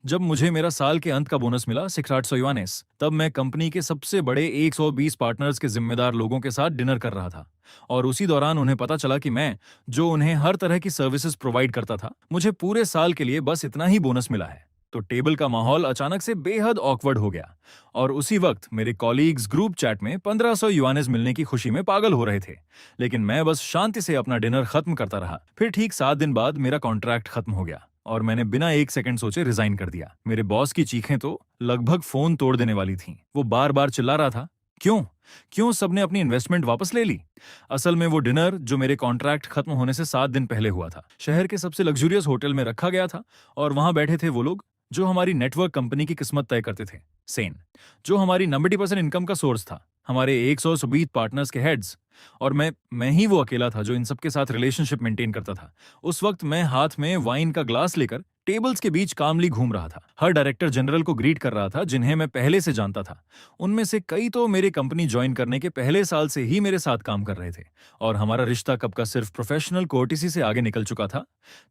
जब मुझे मेरा साल के अंत का बोनस मिला 6,800 युआनेस, तब मैं कंपनी के सबसे बड़े 120 पार्टनर्स के जिम्मेदार लोगों के साथ डिनर कर रहा था। और उसी दौरान उन्हें पता चला कि मैं, जो उन्हें हर तरह की सर्विसेज प्रोवाइड करता था, मुझे पूरे साल के लिए बस इतना ही बोनस मिला है। तो टेबल का माहौल अचानक से बेहद ऑकवर्ड हो गया। और उसी वक्त मेरे कॉलीग्स ग्रुप चैट में 1500 युआनेस मिलने की खुशी में पागल हो रहे थे। लेकिन मैं बस शांति से अपना डिनर खत्म करता रहा। फिर ठीक 7 दिन बाद मेरा कॉन्ट्रैक्ट खत्म हो गया और मैंने बिना एक सेकंड सोचे रिजाइन कर दिया। मेरे बॉस की चीखें तो लगभग फोन तोड़ देने वाली थीं। वो बार बार चिल्ला रहा था, क्यों क्यों सबने अपनी इन्वेस्टमेंट वापस ले ली। असल में वो डिनर जो मेरे कॉन्ट्रैक्ट खत्म होने से 7 दिन पहले हुआ था, शहर के सबसे लग्जूरियस होटल में रखा गया था। और वहां बैठे थे वो लोग जो हमारी नेटवर्क कंपनी की किस्मत तय करते थे। सेन, जो हमारी 90% इनकम का सोर्स था, हमारे 120 पार्टनर्स के हेड्स। और मैं ही वो अकेला था जो इन सबके साथ रिलेशनशिप मेंटेन करता था। उस वक्त मैं हाथ में वाइन का ग्लास लेकर टेबल्स के बीच कामली घूम रहा था। हर डायरेक्टर जनरल को ग्रीट कर रहा था जिन्हें मैं पहले से जानता था। उनमें से कई तो मेरे कंपनी ज्वाइन करने के पहले साल से ही मेरे साथ काम कर रहे थे। और हमारा रिश्ता कब का सिर्फ प्रोफेशनल कोर्टिसी से आगे निकल चुका था।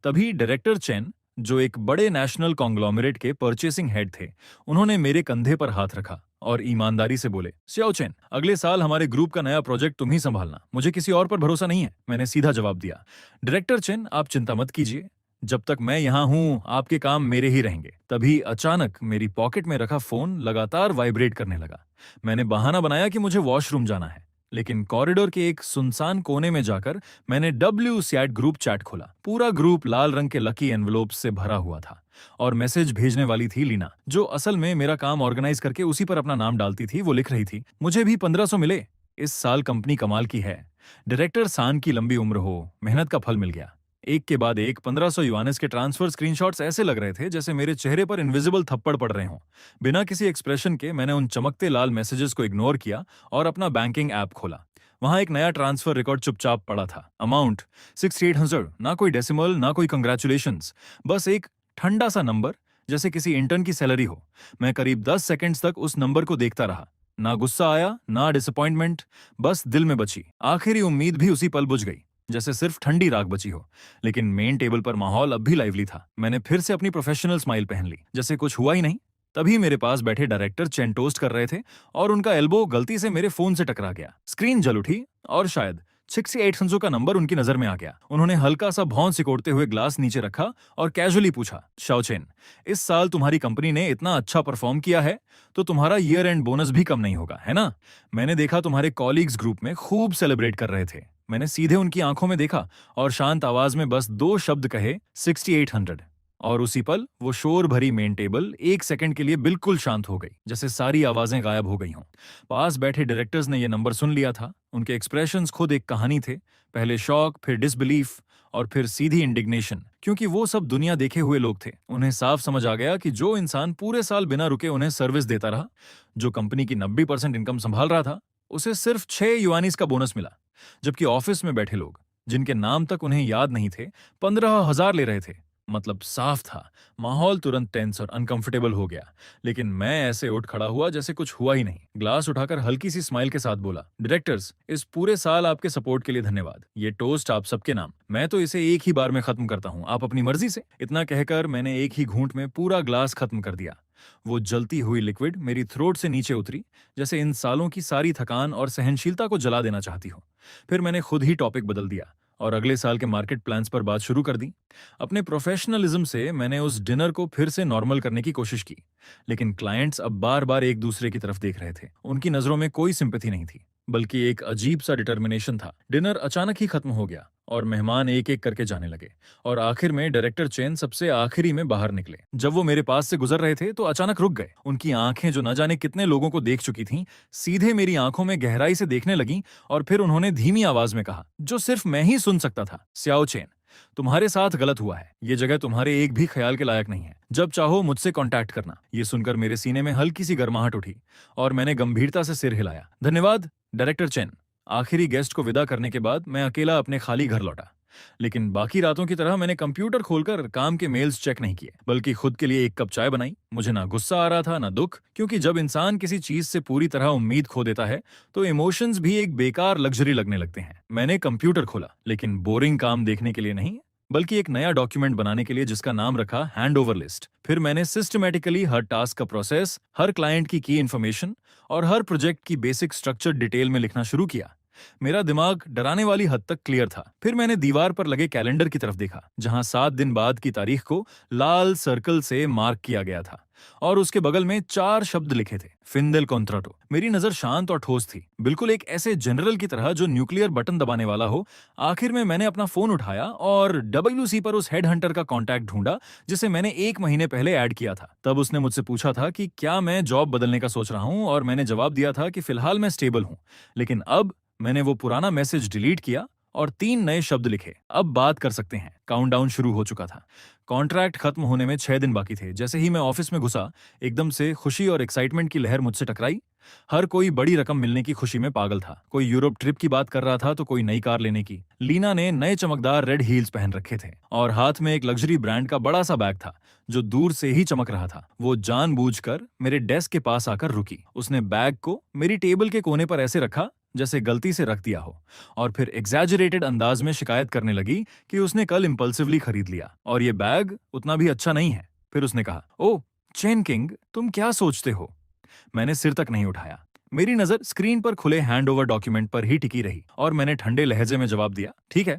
तभी डायरेक्टर चेन, जो एक बड़े नेशनल कॉन्ग्लोमरेट के परचेसिंग हेड थे, उन्होंने मेरे कंधे पर हाथ रखा और ईमानदारी से बोले, सियाओ चेन, अगले साल हमारे ग्रुप का नया प्रोजेक्ट तुम ही संभालना, मुझे किसी और पर भरोसा नहीं है। मैंने सीधा जवाब दिया, डायरेक्टर चेन, आप चिंता मत कीजिए, जब तक मैं यहाँ हूँ आपके काम मेरे ही रहेंगे। तभी अचानक मेरी पॉकेट में रखा फोन लगातार वाइब्रेट करने लगा। मैंने बहाना बनाया कि मुझे वॉशरूम जाना है, लेकिन कॉरिडोर के एक सुनसान कोने में जाकर मैंने डब्ल्यू सैट ग्रुप चैट खोला। पूरा ग्रुप लाल रंग के लकी एनवलोप से भरा हुआ था और मैसेज भेजने वाली थी लीना, जो असल में मेरा काम ऑर्गेनाइज करके उसी पर अपना नाम डालती थी। वो लिख रही थी, मुझे भी 1500 मिले, इस साल कंपनी कमाल की है, डायरेक्टर सान की लंबी उम्र हो, मेहनत का फल मिल गया। एक के बाद एक 1500 युआनेस के ट्रांसफर स्क्रीनशॉट्स ऐसे लग रहे थे जैसे मेरे चेहरे पर इनविजिबल थप्पड़ पड़ रहे हों। बिना किसी एक्सप्रेशन के मैंने उन चमकते लाल मैसेजेस को इग्नोर किया और अपना बैंकिंग ऐप खोला। वहां एक नया ट्रांसफर रिकॉर्ड चुपचाप पड़ा था। अमाउंट 6800, ना कोई डेसिमल ना कोई कंग्रेचुलेशंस, बस एक ठंडा सा नंबर, जैसे किसी इंटर्न की सैलरी हो। मैं करीब 10 सेकंड्स तक उस नंबर को देखता रहा। ना गुस्सा आया ना डिसअपॉइंटमेंट, बस दिल में बची आखिरी उम्मीद भी उसी पल बुझ गई, जैसे सिर्फ ठंडी राख बची हो। लेकिन मेन टेबल पर माहौल अब भी लाइवली था। मैंने फिर से अपनी प्रोफेशनल स्माइल पहन ली, जैसे कुछ हुआ ही नहीं। तभी मेरे पास बैठे डायरेक्टर चेन टोस्ट कर रहे थे और उनका एल्बो गलती से मेरे फोन से टकरा गया। स्क्रीन जल उठी और शायद 6800 का नंबर उनकी नजर में आ गया। उन्होंने हल्का सा भौं सिकोड़ते हुए ग्लास नीचे रखा और कैजुअली पूछा, शाओचेन, इस साल तुम्हारी कंपनी ने इतना अच्छा परफॉर्म किया है तो तुम्हारा ईयर एंड बोनस भी कम नहीं होगा, है ना? मैंने देखा तुम्हारे कॉलीग्स ग्रुप में खूब सेलिब्रेट कर रहे थे। मैंने सीधे उनकी आंखों में देखा और शांत आवाज में बस 2 शब्द कहे, 6800। और उसी पल वो शोर भरी मेन टेबल एक सेकंड के लिए बिल्कुल शांत हो गई, जैसे सारी आवाजें गायब हो गई हों। पास बैठे डायरेक्टर्स ने ये नंबर सुन लिया था। उनके एक्सप्रेशंस खुद एक कहानी थे, पहले शॉक, फिर डिसबिलीफ और फिर सीधी इंडिग्नेशन, क्योंकि वो सब दुनिया देखे हुए लोग थे। उन्हें साफ समझ आ गया कि जो इंसान पूरे साल बिना रुके उन्हें सर्विस देता रहा, जो कंपनी की 90% इनकम संभाल रहा था, उसे सिर्फ 6 युआनीज का बोनस मिला, जबकि ऑफिस में बैठे लोग, जिनके नाम तक उन्हें याद नहीं थे, 15,000 ले रहे थे। मतलब साफ था, माहौल तुरंत टेंस और अनकंफर्टेबल हो गया। लेकिन मैं ऐसे उठ खड़ा हुआ जैसे कुछ हुआ ही नहीं। ग्लास उठाकर हल्की सी स्माइल के साथ बोला, डायरेक्टर्स, इस पूरे साल आपके सपोर्ट के लिए धन्यवाद। ये टोस्ट आप सबके नाम। मैं तो इसे एक ही बार में खत्म करता हूँ, आप अपनी मर्जी से। इतना कहकर मैंने एक ही घूंट में पूरा ग्लास खत्म कर दिया। वो जलती हुई लिक्विड मेरी थ्रोट से नीचे उतरी, जैसे इन सालों की सारी थकान और सहनशीलता को जला देना चाहती हो। फिर मैंने खुद ही टॉपिक बदल दिया और अगले साल के मार्केट प्लान्स पर बात शुरू कर दी। अपने प्रोफेशनलिज्म से मैंने उस डिनर को फिर से नॉर्मल करने की कोशिश की, लेकिन क्लाइंट्स अब बार बार एक दूसरे की तरफ देख रहे थे। उनकी नजरों में कोई सिंपैथी नहीं थी, बल्कि एक अजीब सा डिटर्मिनेशन था। डिनर अचानक ही खत्म हो गया और मेहमान एक एक करके जाने लगे और आखिर में डायरेक्टर चेन सबसे आखिरी में बाहर निकले। जब वो मेरे पास से गुजर रहे थे तो अचानक रुक गए। उनकी आंखें, जो न जाने कितने लोगों को देख चुकी थीं, सीधे मेरी आंखों में गहराई से देखने लगीं और फिर उन्होंने धीमी आवाज में कहा, जो सिर्फ मैं ही सुन सकता था, स्याओ चेन, तुम्हारे साथ गलत हुआ है। ये जगह तुम्हारे एक भी ख्याल के लायक नहीं है। जब चाहो मुझसे कांटेक्ट करना। ये सुनकर मेरे सीने में हल्की सी गर्माहट उठी और मैंने गंभीरता से सिर हिलाया। धन्यवाद डायरेक्टर चेन। आखिरी गेस्ट को विदा करने के बाद मैं अकेला अपने खाली घर लौटा। लेकिन बाकी रातों की तरह मैंने कंप्यूटर खोलकर काम के मेल्स चेक नहीं किए, बल्कि खुद के लिए एक कप चाय बनाई। मुझे ना गुस्सा आ रहा था ना दुख, क्योंकि जब इंसान किसी चीज से पूरी तरह उम्मीद खो देता है तो इमोशंस भी एक बेकार लग्जरी लगने लगते हैं। मैंने कंप्यूटर खोला, लेकिन बोरिंग काम देखने के लिए नहीं, बल्कि एक नया डॉक्यूमेंट बनाने के लिए जिसका नाम रखा हैंड ओवर लिस्ट। फिर मैंने सिस्टमेटिकली हर टास्क का प्रोसेस, हर क्लाइंट की इन्फॉर्मेशन और हर प्रोजेक्ट की बेसिक स्ट्रक्चर डिटेल में लिखना शुरू किया। मेरा दिमाग डराने वाली हद तक क्लियर था। फिर मैंने दीवार पर लगे कैलेंडर की तरफ देखा, जहां 7 दिन बाद की तारीख को लाल सर्कल से मार्क किया गया था और उसके बगल में 4 शब्द लिखे थे, फिंदेल कॉन्ट्राटो। मेरी नजर शांत और ठोस थी, बिल्कुल एक ऐसे जनरल की तरह जो न्यूक्लियर बटन दबाने वाला हो। आखिर में मैंने अपना फोन उठाया और WC पर उस हेड हंटर का कॉन्टैक्ट ढूंढा जिसे मैंने 1 महीने पहले ऐड किया था। तब उसने मुझसे पूछा था कि क्या मैं जॉब बदलने का सोच रहा हूं, और मैंने जवाब दिया था कि फिलहाल मैं स्टेबल हूं। लेकिन अब मैंने वो पुराना मैसेज डिलीट किया और 3 नए शब्द लिखे, अब बात कर सकते हैं। काउंटडाउन शुरू हो चुका था। कॉन्ट्रैक्ट खत्म होने में 6 दिन बाकी थे। जैसे ही मैं ऑफिस में घुसा, एकदम से खुशी और एक्साइटमेंट की लहर मुझसे टकराई। हर कोई बड़ी रकम मिलने की खुशी में पागल था। कोई यूरोप ट्रिप की बात कर रहा था तो कोई नई कार लेने की। लीना ने नए चमकदार रेड हील्स पहन रखे थे और हाथ में एक लग्जरी ब्रांड का बड़ा सा बैग था जो दूर से ही चमक रहा था। वो जानबूझकर मेरे डेस्क के पास आकर रुकी। उसने बैग को मेरी टेबल के कोने पर ऐसे रखा जैसे गलती से रख दिया हो, और फिर एग्जैजरेटेड अंदाज में शिकायत करने लगी कि उसने कल इंपल्सिवली खरीद लिया और ये बैग उतना भी अच्छा नहीं है। फिर उसने कहा, ओह चेन किंग, तुम क्या सोचते हो? मैंने सिर तक नहीं उठाया। मेरी नजर स्क्रीन पर खुले हैंडओवर डॉक्यूमेंट पर ही टिकी रही और मैंने ठंडे लहजे में जवाब दिया, ठीक है।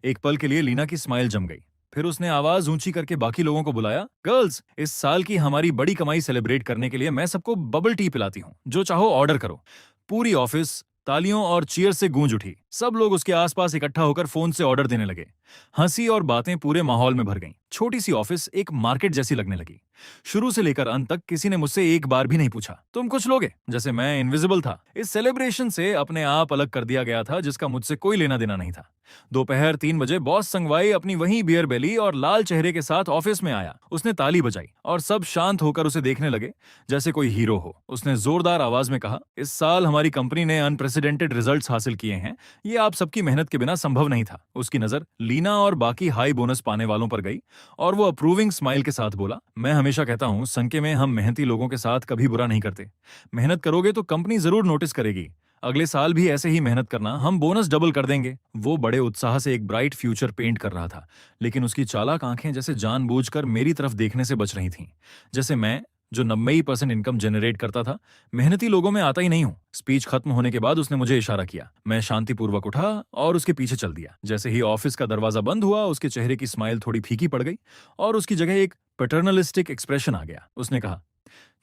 एक पल के लिए लीना की स्माइल जम गई। फिर उसने आवाज ऊंची करके बाकी लोगों को बुलाया, गर्ल्स, इस साल की हमारी बड़ी कमाई सेलिब्रेट करने के लिए मैं सबको बबल टी पिलाती हूँ, जो चाहो ऑर्डर करो। पूरी ऑफिस तालियों और चीयर से गूंज उठी। सब लोग उसके आसपास इकट्ठा होकर फोन से ऑर्डर देने लगे। हंसी और बातें पूरे माहौल में भर गईं। छोटी सी ऑफिस एक मार्केट जैसी लगने लगी। शुरू से लेकर अंत तक किसी ने मुझसे एक बार भी नहीं पूछा, तुम कुछ लोगे? जैसे मैं इनविजिबल था। इस सेलिब्रेशन से अपने आप अलग कर दिया गया था जिसका मुझसे कोई लेना देना नहीं था। दोपहर 3 बजे बॉस संगवाई अपनी वही बियर बेली और लाल चेहरे के साथ ऑफिस में आया। उसने ताली बजाई और सब शांत होकर उसे देखने लगे जैसे कोई हीरो हो। उसने जोरदार आवाज में कहा, इस साल हमारी कंपनी ने अनप्रेसिडेंटेड रिजल्ट्स हासिल किए हैं। ये आप सबकी मेहनत के बिना संभव नहीं था। उसकी नजर लीना और बाकी हाई बोनस पाने वालों पर गई और वो अप्रूविंग स्माइल के साथ बोला, मैं हमेशा कहता हूं संके में हम मेहनती लोगों के साथ कभी बुरा नहीं करते। मेहनत करोगे तो कंपनी जरूर नोटिस करेगी। अगले साल भी ऐसे ही मेहनत करना, हम बोनस डबल कर देंगे। वो बड़े उत्साह से एक ब्राइट फ्यूचर पेंट कर रहा था, लेकिन उसकी चालाक आंखें जैसे जानबूझकर मेरी तरफ देखने से बच रही थीं। जैसे मैं, जो 90% इनकम जनरेट करता था, मेहनती लोगों में आता ही नहीं हूं। स्पीच खत्म होने के बाद उसने मुझे इशारा किया। मैं शांतिपूर्वक उठा और उसके पीछे चल दिया। जैसे ही ऑफिस का दरवाजा बंद हुआ, उसके चेहरे की स्माइल थोड़ी फीकी पड़ गई और उसकी जगह एक पैटर्नलिस्टिक एक्सप्रेशन आ गया। उसने कहा,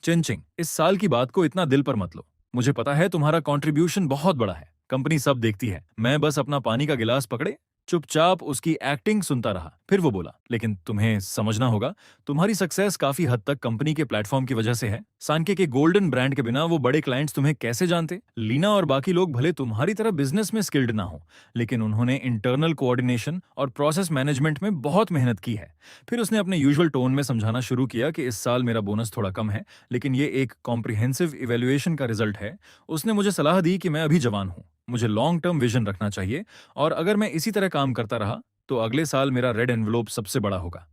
चिंचिंग, इस साल की बात को इतना दिल पर मत लो। मुझे पता है तुम्हारा कंट्रीब्यूशन बहुत बड़ा है, कंपनी सब देखती है। मैं बस अपना पानी का गिलास पकड़े चुपचाप उसकी एक्टिंग सुनता रहा। फिर वो बोला, लेकिन तुम्हें समझना होगा, तुम्हारी सक्सेस काफी हद तक कंपनी के प्लेटफॉर्म की वजह से है। सांके के गोल्डन ब्रांड के बिना वो बड़े क्लाइंट्स तुम्हें कैसे जानते? लीना और बाकी लोग भले तुम्हारी तरह बिजनेस में स्किल्ड ना हो, लेकिन उन्होंने इंटरनल कोऑर्डिनेशन और प्रोसेस मैनेजमेंट में बहुत मेहनत की है। फिर उसने अपने यूजुअल टोन में समझाना शुरू किया कि इस साल मेरा बोनस थोड़ा कम है, लेकिन ये एक कॉम्प्रिहेंसिव इवैल्यूएशन का रिजल्ट है। उसने मुझे सलाह दी कि मैं अभी जवान हूँ, मुझे लॉन्ग टर्म विजन रखना चाहिए, और अगर मैं इसी तरह काम करता रहा तो अगले साल मेरा रेड एनवलप सबसे बड़ा होगा।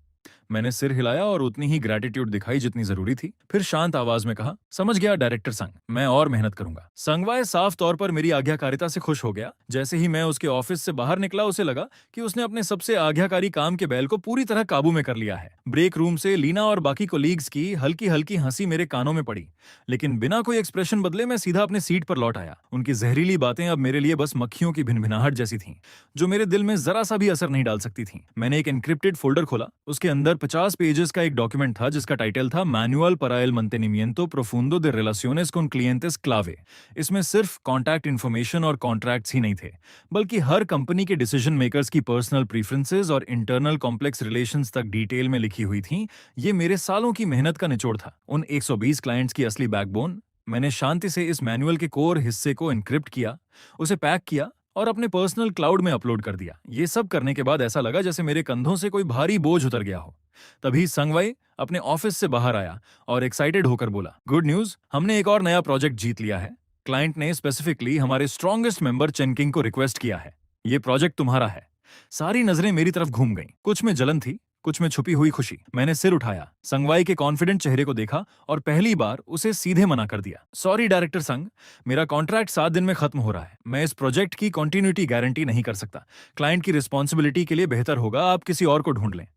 मैंने सिर हिलाया और उतनी ही ग्रेटिट्यूड दिखाई जितनी जरूरी थी। फिर शांत आवाज में कहा, समझ गया डायरेक्टर संग, मैं और मेहनत करूंगा। संगवाय साफ तौर पर मेरी आज्ञाकारिता से खुश हो गया। जैसे ही मैं उसके ऑफिस से बाहर निकला, उसे लगा कि उसने अपने सबसे आज्ञाकारी काम के बैल को पूरी तरह काबू में कर लिया है। ब्रेक रूम से लीना और बाकी कोलीग्स की हल्की हल्की हंसी मेरे कानों में पड़ी, लेकिन बिना कोई एक्सप्रेशन बदले मैं सीधा अपने सीट पर लौट आया। उनकी जहरीली बातें अब मेरे लिए बस मक्खियों की भिनभिनाहट जैसी थीं, जो मेरे दिल में जरा सा भी असर नहीं डाल सकती थीं। मैंने एक एन्क्रिप्टेड फोल्डर खोला। उसके अंदर 50 पेजेस का एक डॉक्यूमेंट था जिसका टाइटल था manual para el mantenimiento profundo de relaciones con clientes clave। इसमें सिर्फ कॉन्टैक्ट इन्फॉर्मेशन और कॉन्ट्रैक्ट्स ही नहीं थे, बल्कि हर कंपनी के डिसीजन मेकर्स की पर्सनल प्रीफरेंसेस और इंटरनल कॉम्प्लेक्स रिलेशंस तक डिटेल में लिखी हुई थी। ये मेरे सालों की मेहनत का निचोड़ था, उन 120 क्लाइंट्स की असली बैकबोन। मैंने शांति से इस मैनुअल के कोर हिस्से को एन्क्रिप्ट किया, उसे पैक किया और अपने पर्सनल क्लाउड में अपलोड कर दिया। ये सब करने के बाद ऐसा लगा जैसे मेरे कंधों से कोई भारी बोझ उतर गया हो। तभी संगवाई अपने ऑफिस से बाहर आया और एक्साइटेड होकर बोला, गुड न्यूज, हमने एक और नया प्रोजेक्ट जीत लिया है। क्लाइंट ने स्पेसिफिकली हमारे स्ट्रॉन्गेस्ट मेंबर चेनकिंग को रिक्वेस्ट किया है। ये प्रोजेक्ट तुम्हारा है। सारी नजरें मेरी तरफ घूम गईं। कुछ में जलन थी, कुछ में छुपी हुई खुशी। मैंने सिर उठाया, संगवाई के कॉन्फिडेंट चेहरे को देखा और पहली बार उसे सीधे मना कर दिया। सॉरी डायरेक्टर संग, मेरा कॉन्ट्रैक्ट 7 दिन में खत्म हो रहा है। मैं इस प्रोजेक्ट की कंटिन्यूटी गारंटी नहीं कर सकता। क्लाइंट की रिस्पॉन्सिबिलिटी के लिए बेहतर होगा आप किसी और को ढूंढ लें।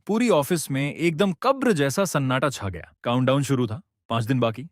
पूरी ऑफिस में एकदम कब्र जैसा सन्नाटा छा गया। काउंटडाउन शुरू था, 5 दिन बाकी।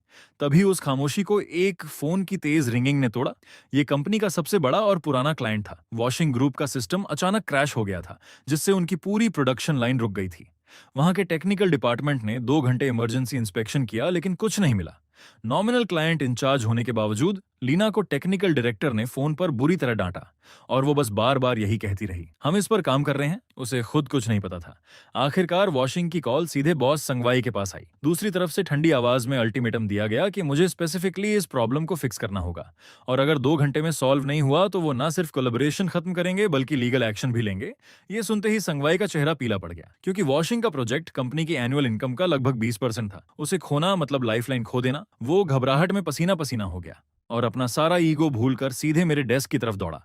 तभी उस खामोशी को एक फोन की तेज रिंगिंग ने तोड़ा। ये कंपनी का सबसे बड़ा और पुराना क्लाइंट था। वॉशिंग ग्रुप का सिस्टम अचानक क्रैश हो गया था, जिससे उनकी पूरी प्रोडक्शन लाइन रुक गई थी। वहां के टेक्निकल डिपार्टमेंट ने 2 घंटे इमरजेंसी इंस्पेक्शन किया, लेकिन कुछ नहीं मिला। नॉमिनल क्लाइंट इंचार्ज होने के बावजूद लीना को टेक्निकल डायरेक्टर ने फोन पर बुरी तरह डांटा और वो बस बार बार यही कहती रही, हम इस पर काम कर रहे हैं। उसे खुद कुछ नहीं पता था। आखिरकार वॉशिंग की कॉल सीधे बॉस संगवाई के पास आई। दूसरी तरफ से ठंडी आवाज में अल्टीमेटम दिया गया कि मुझे स्पेसिफिकली इस प्रॉब्लम को फिक्स करना होगा और अगर 2 घंटे में सॉल्व नहीं हुआ तो वो न सिर्फ कोलैबोरेशन खत्म करेंगे बल्कि लीगल एक्शन भी लेंगे। ये सुनते ही संगवाई का चेहरा पीला पड़ गया, क्योंकि वॉशिंग का प्रोजेक्ट कंपनी की एनुअल इनकम का लगभग 20% था। उसे खोना मतलब लाइफलाइन खो देना। वो घबराहट में पसीना पसीना हो गया और अपना सारा ईगो भूलकर सीधे मेरे डेस्क की तरफ दौड़ा।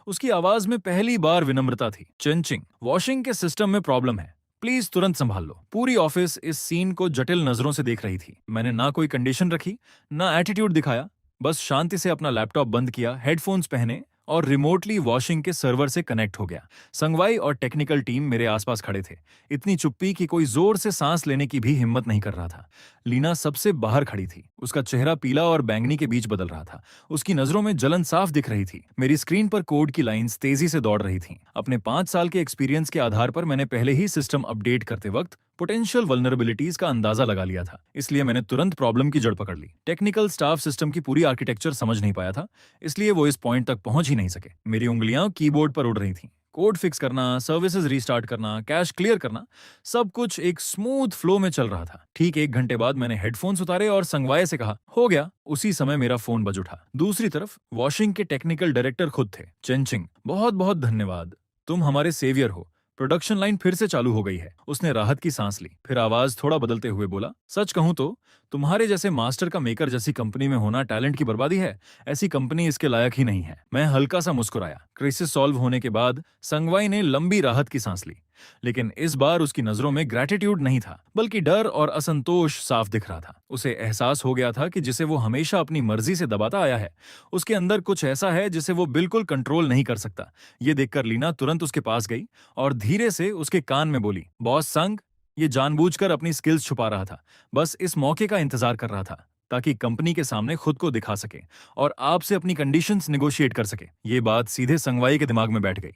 उसकी आवाज में पहली बार विनम्रता थी। चिंचिंग, वॉशिंग के सिस्टम में प्रॉब्लम है, प्लीज तुरंत संभाल लो। पूरी ऑफिस इस सीन को जटिल नजरों से देख रही थी। मैंने ना कोई कंडीशन रखी, ना एटीट्यूड दिखाया, बस शांति से अपना लैपटॉप बंद किया, हेडफोन्स पहने और रिमोटली वॉशिंग के सर्वर से कनेक्ट हो गया। संगवाई और टेक्निकल टीम मेरे आसपास खड़े थे। इतनी चुप्पी कि कोई जोर से सांस लेने की भी हिम्मत नहीं कर रहा था। लीना सबसे बाहर खड़ी थी। उसका चेहरा पीला और बैंगनी के बीच बदल रहा था। उसकी नजरों में जलन साफ दिख रही थी। मेरी स्क्रीन पर कोड की लाइंस तेजी से दौड़ रही थीं। अपने 5 साल के एक्सपीरियंस के आधार पर मैंने पहले ही सिस्टम अपडेट करते वक्त पोटेंशियल वल्नरेबिलिटीज का अंदाजा लगा लिया था, इसलिए मैंने तुरंत प्रॉब्लम की जड़ पकड़ ली। टेक्निकल स्टाफ सिस्टम की पूरी आर्किटेक्चर समझ नहीं पाया था, इसलिए वो इस पॉइंट तक पहुंच ही नहीं सके। मेरी उंगलियां कीबोर्ड पर उड़ रही थीं। कोड फिक्स करना, सर्विसेज रीस्टार्ट करना, कैश क्लियर करना, सब कुछ एक स्मूथ फ्लो में चल रहा था। ठीक 1 घंटे बाद मैंने हेडफोन्स उतारे और संगवाई से कहा, हो गया। उसी समय मेरा फोन बज उठा। दूसरी तरफ वॉशिंग के टेक्निकल डायरेक्टर खुद थे। चेंचिंग, बहुत बहुत धन्यवाद, तुम हमारे सेवियर हो। प्रोडक्शन लाइन फिर से चालू हो गई है। उसने राहत की सांस ली, फिर आवाज थोड़ा बदलते हुए बोला, सच कहूं तो तुम्हारे जैसे मास्टर का मेकर जैसी कंपनी में होना टैलेंट की बर्बादी है। ऐसी कंपनी इसके लायक ही नहीं है। मैं हल्का सा मुस्कुराया। क्राइसिस सॉल्व होने के बाद संगवाई ने लंबी राहत की सांस ली, लेकिन इस बार उसकी नजरों में ग्रैटिट्यूड नहीं था, बल्कि डर और असंतोष साफ दिख रहा था। उसे एहसास हो गया था कि जिसे वो हमेशा अपनी मर्जी से दबाता आया है, उसके अंदर कुछ ऐसा है जिसे वो बिल्कुल कंट्रोल नहीं कर सकता। ये देखकर लीना तुरंत उसके पास गई और धीरे से उसके कान में बोली, बॉस संग, ये जानबूझकर अपनी स्किल्स छुपा रहा था, बस इस मौके का इंतजार कर रहा था ताकि कंपनी के सामने खुद को दिखा सके और आपसे अपनी कंडीशंस निगोशिएट कर सके। ये बात सीधे संगवाई के दिमाग में बैठ गई।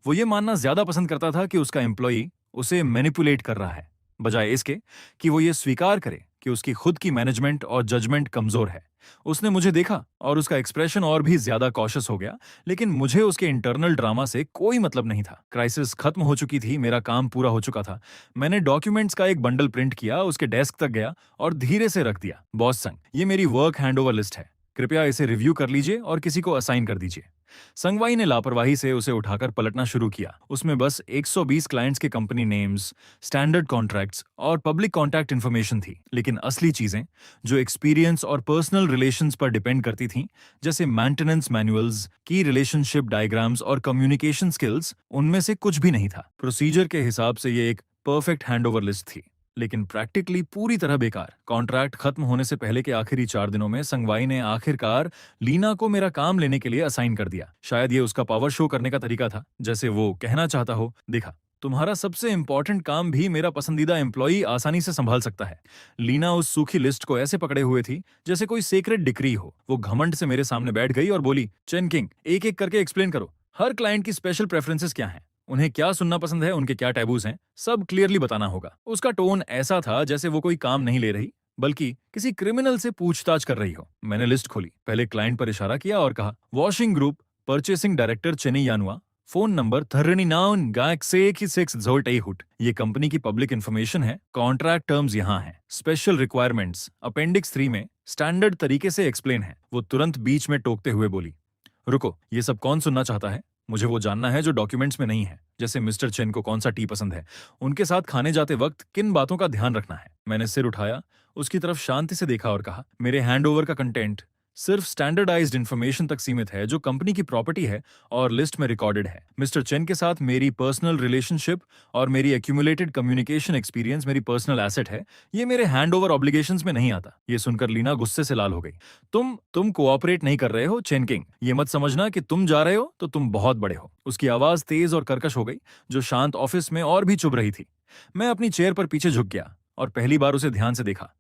वो ये मानना ज्यादा पसंद करता था कि उसका एम्प्लॉई उसे मैनिपुलेट कर रहा है, बजाय इसके कि वो ये स्वीकार करे कि उसकी खुद की मैनेजमेंट और जजमेंट कमजोर है। उसने मुझे देखा और उसका एक्सप्रेशन और भी ज्यादा कॉशियस हो गया, लेकिन मुझे उसके इंटरनल ड्रामा से कोई मतलब नहीं था। क्राइसिस खत्म हो चुकी थी, मेरा काम पूरा हो चुका था। मैंने डॉक्यूमेंट्स का एक बंडल प्रिंट किया, उसके डेस्क तक गया और धीरे से रख दिया। बॉस संग, ये मेरी वर्क हैंडओवर लिस्ट है, कृपया इसे रिव्यू कर लीजिए और किसी को असाइन कर दीजिए। संगवाई ने लापरवाही से उसे उठाकर पलटना शुरू किया। उसमें बस 120 क्लाइंट्स के कंपनी नेम्स, स्टैंडर्ड कॉन्ट्रैक्ट्स और पब्लिक कॉन्टैक्ट इन्फॉर्मेशन थी, लेकिन असली चीजें जो एक्सपीरियंस और पर्सनल रिलेशंस पर डिपेंड करती थीं, जैसे मेंटेनेंस मैनुअल्स, की रिलेशनशिप डायग्राम्स और कम्युनिकेशन स्किल्स, उनमें से कुछ भी नहीं था। प्रोसीजर के हिसाब से ये एक परफेक्ट हैंडओवर लिस्ट थी, लेकिन प्रैक्टिकली पूरी तरह बेकार। कॉन्ट्रैक्ट खत्म होने से पहले के आखिरी 4 दिनों में संगवाई ने आखिरकार लीना को मेरा काम लेने के लिए असाइन कर दिया। शायद ये उसका पावर शो करने का तरीका था, जैसे वो कहना चाहता हो, देखा, तुम्हारा सबसे इंपॉर्टेंट काम भी मेरा पसंदीदा एम्प्लॉई आसानी से संभाल सकता है। लीना उस सूखी लिस्ट को ऐसे पकड़े हुए थी जैसे कोई सीक्रेट डिक्री हो। वो घमंड से मेरे सामने बैठ गई और बोली, चेन किंग, एक एक करके एक्सप्लेन करो, हर क्लाइंट की स्पेशल प्रेफरेंसेस क्या हैं, उन्हें क्या सुनना पसंद है, उनके क्या टैबूज हैं, सब क्लियरली बताना होगा। उसका टोन ऐसा था जैसे वो कोई काम नहीं ले रही, बल्कि किसी क्रिमिनल से पूछताछ कर रही हो। मैंने लिस्ट खोली, पहले क्लाइंट पर इशारा किया और कहा, वॉशिंग ग्रुप, परचेसिंग डायरेक्टर चेन्नई यानुआ, फोन नंबर 39 ये कंपनी की पब्लिक इन्फॉर्मेशन है। कॉन्ट्रैक्ट टर्म्स यहाँ हैं, स्पेशल रिक्वायरमेंट्स अपेंडिक्स 3 में स्टैंडर्ड तरीके से एक्सप्लेन है। वो तुरंत बीच में टोकते हुए बोली, रुको, ये सब कौन सुनना चाहता है? मुझे वो जानना है जो डॉक्यूमेंट्स में नहीं है, जैसे मिस्टर चेन को कौन सा टी पसंद है, उनके साथ खाने जाते वक्त किन बातों का ध्यान रखना है। मैंने सिर उठाया, उसकी तरफ शांति से देखा और कहा, मेरे हैंडओवर का कंटेंट सिर्फ स्टैंडर्डाइज्ड इन्फॉर्मेशन तक सीमित है जो कंपनी की प्रॉपर्टी है और लिस्ट में रिकॉर्डेड है। मिस्टर चेन के साथ मेरी पर्सनल रिलेशनशिप और मेरी एक्यूमुलेटेड कम्युनिकेशन एक्सपीरियंस मेरी पर्सनल एसेट है, ये मेरे हैंड ओवर ऑब्लिगेशंस में नहीं आता। ये सुनकर लीना गुस्से से लाल हो गई। तुम कोऑपरेट नहीं कर रहे हो चेन किंग। ये मत समझना कि तुम जा रहे हो तो तुम बहुत बड़े हो। उसकी आवाज तेज और कर्कश हो गई, जो शांत ऑफिस में और भी चुभ रही थी। मैं अपनी चेयर पर पीछे झुक गया और पहली बार उसे ध्यान से देखा।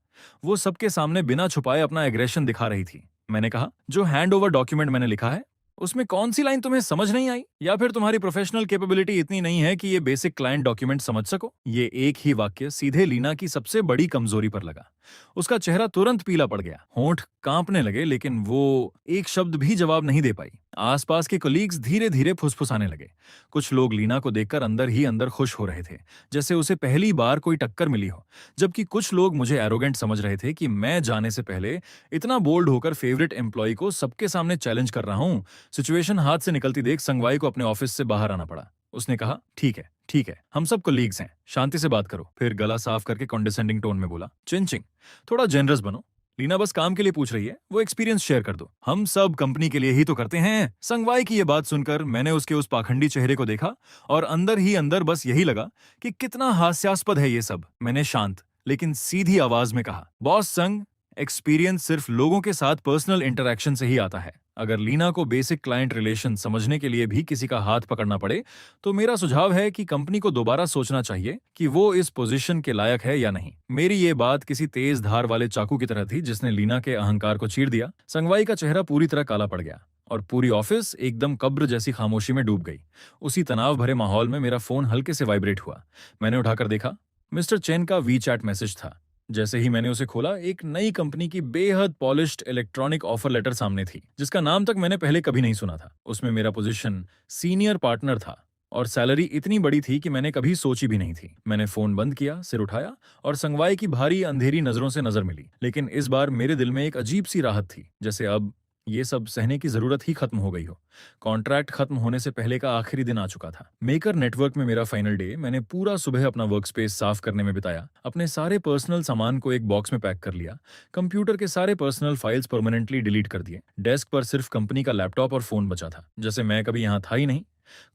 वो सबके सामने बिना छुपाए अपना एग्रेशन दिखा रही थी। मैंने कहा, जो हैंड ओवर डॉक्यूमेंट मैंने लिखा है उसमें कौन सी लाइन तुम्हें समझ नहीं आई, या फिर तुम्हारी प्रोफेशनल कैपेबिलिटी इतनी नहीं है कि ये बेसिक क्लाइंट डॉक्यूमेंट समझ सको? ये एक ही वाक्य सीधे लीना की सबसे बड़ी कमजोरी पर लगा। उसका चेहरा तुरंत पीला पड़ गया, होंठ कांपने लगे, लेकिन वो एक शब्द भी जवाब नहीं दे पाई। आसपास के कोलीग्स धीरे धीरे फुसफुसाने लगे। कुछ लोग लीना को देखकर अंदर ही अंदर खुश हो रहे थे, जैसे उसे पहली बार कोई टक्कर मिली हो, जबकि कुछ लोग मुझे एरोगेंट समझ रहे थे कि मैं जाने से पहले इतना बोल्ड होकर फेवरेट एम्प्लॉय को सबके सामने चैलेंज कर रहा हूं। सिचुएशन हाथ से निकलती देख संगवाई को अपने ऑफिस से बाहर आना पड़ा। उसने कहा, ठीक है, हम सब कोलीग्स हैं, शांति से बात करो। फिर गला साफ करके कॉन्डिसेंडिंग टोन में बोला, चिंचिंग, थोड़ा जेनरस बनो। लीना बस काम के लिए पूछ रही है, वो एक्सपीरियंस शेयर कर दो। हम सब कंपनी के लिए ही तो करते हैं। संगवाई की ये बात सुनकर मैंने उसके उस पाखंडी चेहरे को देखा और अंदर ही अंदर बस यही लगा कि कितना हास्यास्पद है ये सब। मैंने शांत लेकिन सीधी आवाज में कहा, बॉस संग, एक्सपीरियंस सिर्फ लोगों के साथ पर्सनल इंटरेक्शन से ही आता है। अगर लीना को बेसिक क्लाइंट रिलेशन समझने के लिए भी किसी का हाथ पकड़ना पड़े तो मेरा सुझाव है कि कंपनी को दोबारा सोचना चाहिए कि वो इस पोजीशन के लायक है या नहीं। मेरी ये बात किसी तेज धार वाले चाकू की तरह थी जिसने लीना के अहंकार को चीर दिया। संगवाई का चेहरा पूरी तरह काला पड़ गया और पूरी ऑफिस एकदम कब्र जैसी खामोशी में डूब गई। उसी तनाव भरे माहौल में मेरा फोन हल्के से वाइब्रेट हुआ। मैंने उठाकर देखा, मिस्टर चेन का वीचैट मैसेज था। जैसे ही मैंने उसे खोला, एक नई कंपनी की बेहद पॉलिश्ड इलेक्ट्रॉनिक ऑफर लेटर सामने थी, जिसका नाम तक मैंने पहले कभी नहीं सुना था। उसमें मेरा पोजीशन सीनियर पार्टनर था और सैलरी इतनी बड़ी थी कि मैंने कभी सोची भी नहीं थी। मैंने फोन बंद किया, सिर उठाया और संगवाई की भारी अंधेरी नजरों से नजर मिली। लेकिन इस बार मेरे दिल में एक अजीब सी राहत थी, जैसे अब ये सब सहने की जरूरत ही खत्म हो गई हो। कॉन्ट्रैक्ट खत्म होने से पहले का आखिरी दिन आ चुका था। मेकर नेटवर्क में मेरा फाइनल डे। मैंने पूरा सुबह अपना वर्क स्पेस साफ करने में बिताया, अपने सारे पर्सनल सामान को एक बॉक्स में पैक कर लिया, कंप्यूटर के सारे पर्सनल फाइल्स परमानेंटली डिलीट कर दिए। डेस्क पर सिर्फ कंपनी का लैपटॉप और फोन बचा था, जैसे मैं कभी यहाँ था ही नहीं।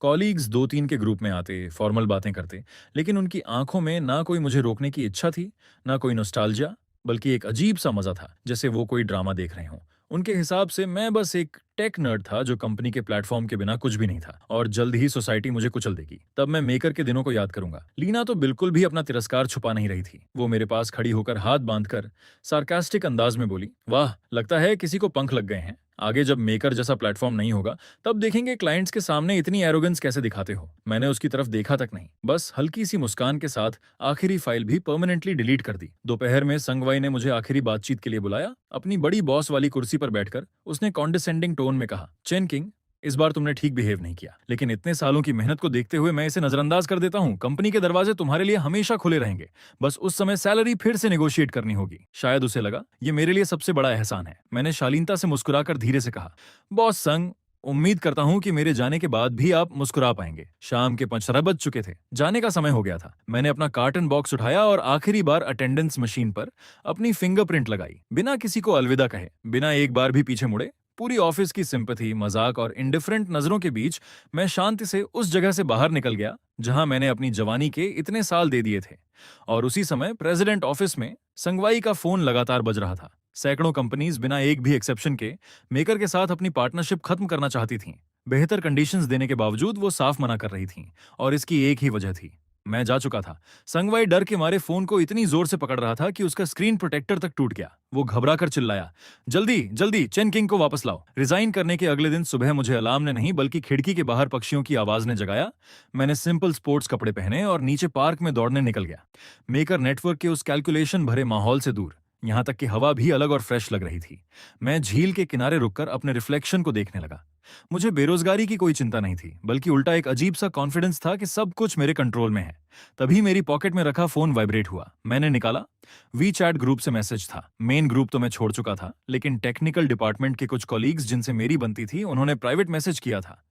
कॉलीग्स 2-3 के ग्रुप में आते, फॉर्मल बातें करते, लेकिन उनकी आंखों में ना कोई मुझे रोकने की इच्छा थी, ना कोई नॉस्टैल्जिया, बल्कि एक अजीब सा मजा था, जैसे वो कोई ड्रामा देख रहे हों। उनके हिसाब से मैं बस एक टेक नर्ड था जो कंपनी के प्लेटफॉर्म के बिना कुछ भी नहीं था, और जल्द ही सोसाइटी मुझे कुचल देगी। तब मैं मेकर के दिनों को याद करूंगा। लीना तो बिल्कुल भी अपना तिरस्कार छुपा नहीं रही थी। वो मेरे पास खड़ी होकर हाथ बांधकर सार्कास्टिक अंदाज में बोली, वाह, लगता है किसी को पंख लग गए हैं। आगे जब मेकर जैसा प्लेटफॉर्म नहीं होगा तब देखेंगे क्लाइंट्स के सामने इतनी एरोगेंस कैसे दिखाते हो। मैंने उसकी तरफ देखा तक नहीं, बस हल्की सी मुस्कान के साथ आखिरी फाइल भी परमानेंटली डिलीट कर दी। दोपहर में संगवाई ने मुझे आखिरी बातचीत के लिए बुलाया। अपनी बड़ी बॉस वाली कुर्सी पर बैठकर उसने कॉन्डिसेंडिंग टोन में कहा, चेन किंग, इस बार तुमने ठीक बिहेव नहीं किया, लेकिन इतने सालों की मेहनत को देखते हुए मैं इसे नजरअंदाज कर देता हूँ। कंपनी के दरवाजे तुम्हारे लिए हमेशा खुले रहेंगे, बस उस समय सैलरी फिर से नेगोशिएट करनी होगी। शायद उसे लगा ये मेरे लिए सबसे बड़ा एहसान है। मैंने शालीनता से मुस्कुराकर धीरे से कहा, बॉस संग, उम्मीद करता हूं कि मेरे जाने के बाद भी आप मुस्कुरा पाएंगे। शाम के 5 बज चुके थे, जाने का समय हो गया था। मैंने अपना कार्टन बॉक्स उठाया और आखिरी बार अटेंडेंस मशीन पर अपनी फिंगरप्रिंट लगाई, बिना किसी को अलविदा कहे, बिना एक बार भी पीछे मुड़े। पूरी ऑफिस की सिंपैथी, मजाक और इंडिफरेंट नजरों के बीच मैं शांति से उस जगह से बाहर निकल गया जहां मैंने अपनी जवानी के इतने साल दे दिए थे। और उसी समय प्रेसिडेंट ऑफिस में संगवाई का फोन लगातार बज रहा था। सैकड़ों कंपनीज बिना एक भी एक्सेप्शन के मेकर के साथ अपनी पार्टनरशिप खत्म करना चाहती थीं। बेहतर कंडीशंस देने के बावजूद वो साफ मना कर रही थीं, और इसकी एक ही वजह थी, मैं जा चुका था। संगवाई डर के मारे फोन को इतनी जोर से पकड़ रहा था कि उसका स्क्रीन प्रोटेक्टर तक टूट गया। वो घबराकर चिल्लाया, जल्दी जल्दी चेन किंग को वापस लाओ। रिजाइन करने के अगले दिन सुबह मुझे अलार्म ने नहीं बल्कि खिड़की के बाहर पक्षियों की आवाज ने जगाया। मैंने सिंपल स्पोर्ट्स कपड़े पहने और नीचे पार्क में दौड़ने निकल गया, मेकर नेटवर्क के उस कैलकुलेशन भरे माहौल से दूर। यहां तक कि हवा भी अलग और फ्रेश लग रही थी। मैं झील के किनारे रुककर अपने रिफ्लेक्शन को देखने लगा। मुझे बेरोजगारी की कोई चिंता नहीं थी, बल्कि उल्टा एक अजीब सा कॉन्फिडेंस था कि सब कुछ मेरे कंट्रोल में है। तभी मेरी पॉकेट में रखा फोन वाइब्रेट हुआ। मैंने निकाला। वीचैट ग्रुप से मैसेज था। मेन ग्रुप तो मैं छोड़ चुका था, लेकिन टेक्निकल डिपार्टमेंट के कुछ कॉलीग्स जिनसे मेरी बनती थी, उन्होंने प्राइवेट मैसेज किया था।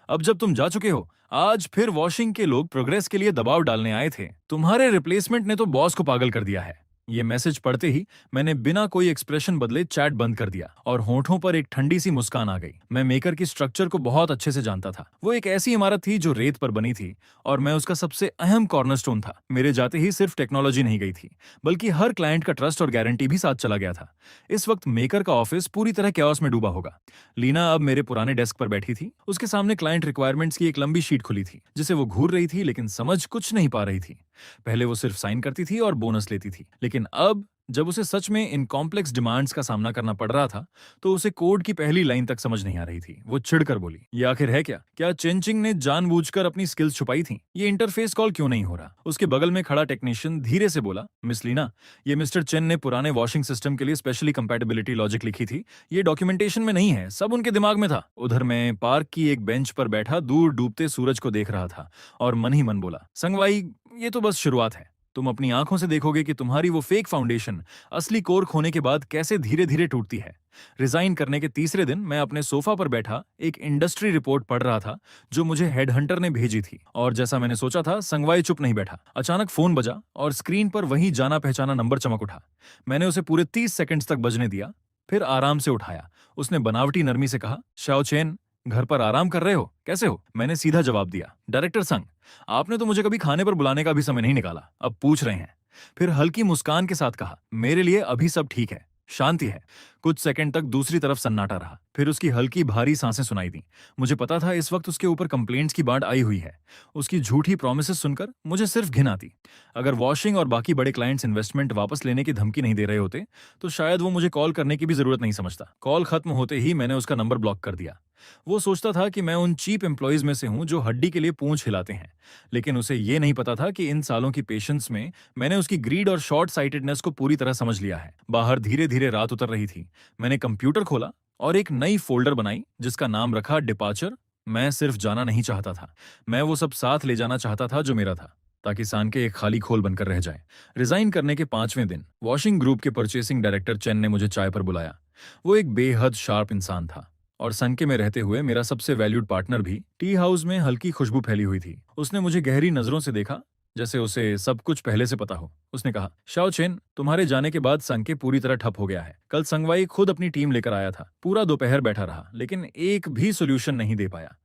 अब जब तुम जा चुके हो, आज फिर वॉशिंग के लोग प्रोग्रेस के लिए दबाव डालने आए थे। तुम्हारे रिप्लेसमेंट ने तो बॉस को पागल कर दिया है। ये मैसेज पढ़ते ही मैंने बिना कोई एक्सप्रेशन बदले चैट बंद कर दिया और होठों पर एक ठंडी सी मुस्कान आ गई। मैं मेकर की स्ट्रक्चर को बहुत अच्छे से जानता था। वो एक ऐसी इमारत थी जो रेत पर बनी थी और मैं उसका सबसे अहम कॉर्नरस्टोन था। मेरे जाते ही सिर्फ टेक्नोलॉजी नहीं गई थी, बल्कि हर क्लाइंट का ट्रस्ट और गारंटी भी साथ चला गया था। इस वक्त मेकर का ऑफिस पूरी तरह कैओस में डूबा होगा। लीना अब मेरे पुराने डेस्क पर बैठी थी। उसके सामने क्लाइंट रिक्वायरमेंट्स की एक लंबी शीट खुली थी, जिसे वो घूर रही थी लेकिन समझ कुछ नहीं पा रही थी। पहले वो सिर्फ साइन करती थी और बोनस लेती थी, लेकिन अब जब उसे सच में इन कॉम्प्लेक्स डिमांड्स का सामना करना पड़ रहा था, तो उसे कोड की पहली लाइन तक समझ नहीं आ रही थी। वो चिढ़कर बोली, ये आखिर है क्या? क्या चेंचिंग ने जानबूझकर अपनी स्किल्स छुपाई थी? ये इंटरफेस कॉल क्यों नहीं हो रहा? उसके बगल में खड़ा टेक्नीशियन धीरे से बोला, मिस लीना, ये मिस्टर चेन ने पुराने वॉशिंग सिस्टम के लिए स्पेशली कंपैटिबिलिटी लॉजिक लिखी थी। ये डॉक्यूमेंटेशन में नहीं है, सब उनके दिमाग में था। उधर मैं पार्क की एक बेंच पर बैठा दूर डूबते सूरज को देख रहा था और मन ही मन बोला, संगवाई, ये तो बस शुरुआत है। तुम अपनी आंखों से देखोगे कि तुम्हारी वो फेक फाउंडेशन असली कोर खोने के बाद कैसे धीरे धीरे टूटती है। रिजाइन करने के तीसरे दिन मैं अपने सोफा पर बैठा एक इंडस्ट्री रिपोर्ट पढ़ रहा था जो मुझे हेडहंटर ने भेजी थी, और जैसा मैंने सोचा था, संगवाई चुप नहीं बैठा। अचानक फोन बजा और स्क्रीन पर वही जाना पहचाना नंबर चमक उठा। मैंने उसे पूरे 30 सेकंड्स तक बजने दिया, फिर आराम से उठाया। उसने बनावटी नरमी से कहा, शाओ चेन, घर पर आराम कर रहे हो? कैसे हो? मैंने सीधा जवाब दिया, डायरेक्टर संग, आपने तो मुझे कभी खाने पर बुलाने का भी समय नहीं निकाला, अब पूछ रहे हैं। फिर हल्की मुस्कान के साथ कहा, मेरे लिए अभी सब ठीक है, शांति है। कुछ सेकंड तक दूसरी तरफ सन्नाटा रहा, फिर उसकी हल्की भारी सांसें सुनाई दी। मुझे पता था इस वक्त उसके ऊपर कंप्लेंट्स की बाढ़ आई हुई है। उसकी झूठी प्रोमिसेस सुनकर मुझे सिर्फ घिन आती। अगर वॉशिंग और बाकी बड़े क्लाइंट्स इन्वेस्टमेंट वापस लेने की धमकी नहीं दे रहे होते, तो शायद वो मुझे कॉल करने की भी जरूरत नहीं समझता। कॉल खत्म होते ही मैंने उसका नंबर ब्लॉक कर दिया। वो सोचता था कि मैं उन चीप एम्प्लॉयज में से हूं जो हड्डी के लिए पूंछ हिलाते हैं, लेकिन उसे ये नहीं पता था कि इन सालों की पेशेंस में मैंने उसकी ग्रीड और शॉर्ट साइटेडनेस को पूरी तरह समझ लिया है। बाहर धीरे धीरे रात उतर रही थी। मैंने कंप्यूटर खोला और एक नई फोल्डर बनाई जिसका नाम रखा डिपार्चर। मैं सिर्फ जाना नहीं चाहता था, मैं वो सब साथ ले जाना चाहता था जो मेरा था, ताकि सानके एक खाली खोल बनकर रह जाए। रिजाइन करने के 5वें दिन वॉशिंग ग्रुप के परचेसिंग डायरेक्टर चेन ने मुझे चाय पर बुलाया। वो एक बेहद शार्प इंसान था और सनके में रहते हुए मेरा सबसे वैल्यूड पार्टनर भी। टी हाउस में हल्की खुशबू फैली हुई थी। उसने मुझे गहरी नजरों से देखा, जैसे उसे सब कुछ पहले से पता हो। उसने कहा, शाओ चेन, तुम्हारे जाने के बाद संके पूरी तरह ठप हो गया है। कल संगवाई खुद अपनी टीम लेकर आया था, पूरा दोपहर बैठा रहा, लेकिन एक भी सोल्यूशन नहीं दे पाया।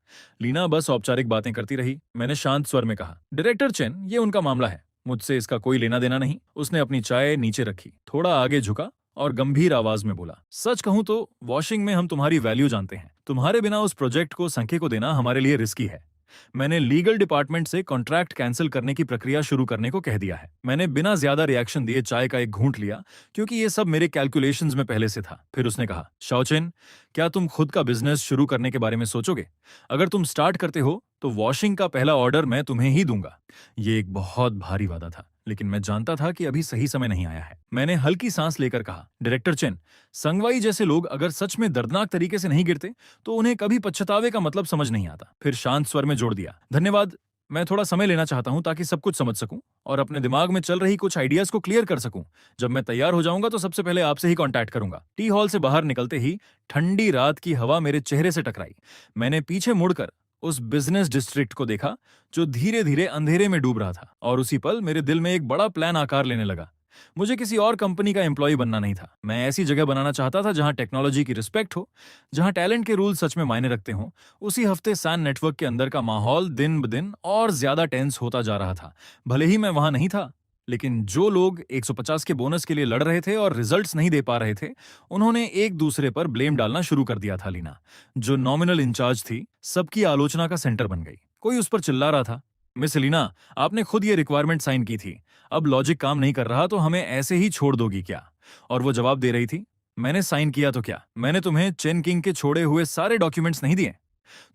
लीना बस औपचारिक बातें करती रही। मैंने शांत स्वर में कहा, डायरेक्टर चेन, ये उनका मामला है, मुझसे इसका कोई लेना देना नहीं। उसने अपनी चाय नीचे रखी, थोड़ा आगे झुका और गंभीर आवाज में बोला, सच कहूं तो वॉशिंग में हम तुम्हारी वैल्यू जानते हैं। तुम्हारे बिना उस प्रोजेक्ट को संके को देना हमारे लिए रिस्की है। मैंने लीगल डिपार्टमेंट से कॉन्ट्रैक्ट कैंसिल करने की प्रक्रिया शुरू करने को कह दिया है। मैंने बिना ज्यादा रिएक्शन दिए चाय का एक घूंट लिया, क्योंकि ये सब मेरे कैलकुलेशंस में पहले से था। फिर उसने कहा, शाओचेन, क्या तुम खुद का बिजनेस शुरू करने के बारे में सोचोगे? अगर तुम स्टार्ट करते हो तो वॉशिंग का पहला ऑर्डर मैं तुम्हें ही दूंगा। ये एक बहुत भारी वादा था, लेकिन मैं जानता था कि अभी सही समय नहीं आया है। मैंने हल्की सांस लेकर कहा, डायरेक्टर चेन, संगवाई जैसे लोग अगर सच में दर्दनाक तरीके से नहीं गिरते तो उन्हें कभी पछतावे का मतलब समझ नहीं आता। फिर शांत स्वर में जोड़ दिया, धन्यवाद, मैं थोड़ा समय लेना चाहता हूं ताकि सब कुछ समझ सकूं और अपने दिमाग में चल रही कुछ आइडियाज को क्लियर कर सकूं। जब मैं तैयार हो जाऊंगा तो सबसे पहले आपसे ही कांटेक्ट करूंगा। टी हॉल से बाहर निकलते ही ठंडी रात की हवा मेरे चेहरे से टकराई। मैंने पीछे मुड़कर उस बिजनेस डिस्ट्रिक्ट को देखा जो धीरे धीरे अंधेरे में डूब रहा था, और उसी पल मेरे दिल में एक बड़ा प्लान आकार लेने लगा। मुझे किसी और कंपनी का एम्प्लॉय बनना नहीं था। मैं ऐसी जगह बनाना चाहता था जहां टेक्नोलॉजी की रिस्पेक्ट हो, जहां टैलेंट के रूल सच में मायने रखते हों। उसी हफ्ते सैन नेटवर्क के अंदर का माहौल दिन ब दिन और ज्यादा टेंस होता जा रहा था। भले ही मैं वहां नहीं था, लेकिन जो लोग 150 के बोनस के लिए लड़ रहे थे और रिजल्ट्स नहीं दे पा रहे थे, उन्होंने एक दूसरे पर ब्लेम डालना शुरू कर दिया था। लीना, जो नॉमिनल इंचार्ज थी, सबकी आलोचना का सेंटर बन गई। कोई उस पर चिल्ला रहा था, मिस लीना, आपने खुद ये रिक्वायरमेंट साइन की थी, अब लॉजिक काम नहीं कर रहा तो हमें ऐसे ही छोड़ दोगी क्या? और वो जवाब दे रही थी, मैंने साइन किया तो क्या, मैंने तुम्हें चेन किंग के छोड़े हुए सारे डॉक्यूमेंट्स नहीं दिए?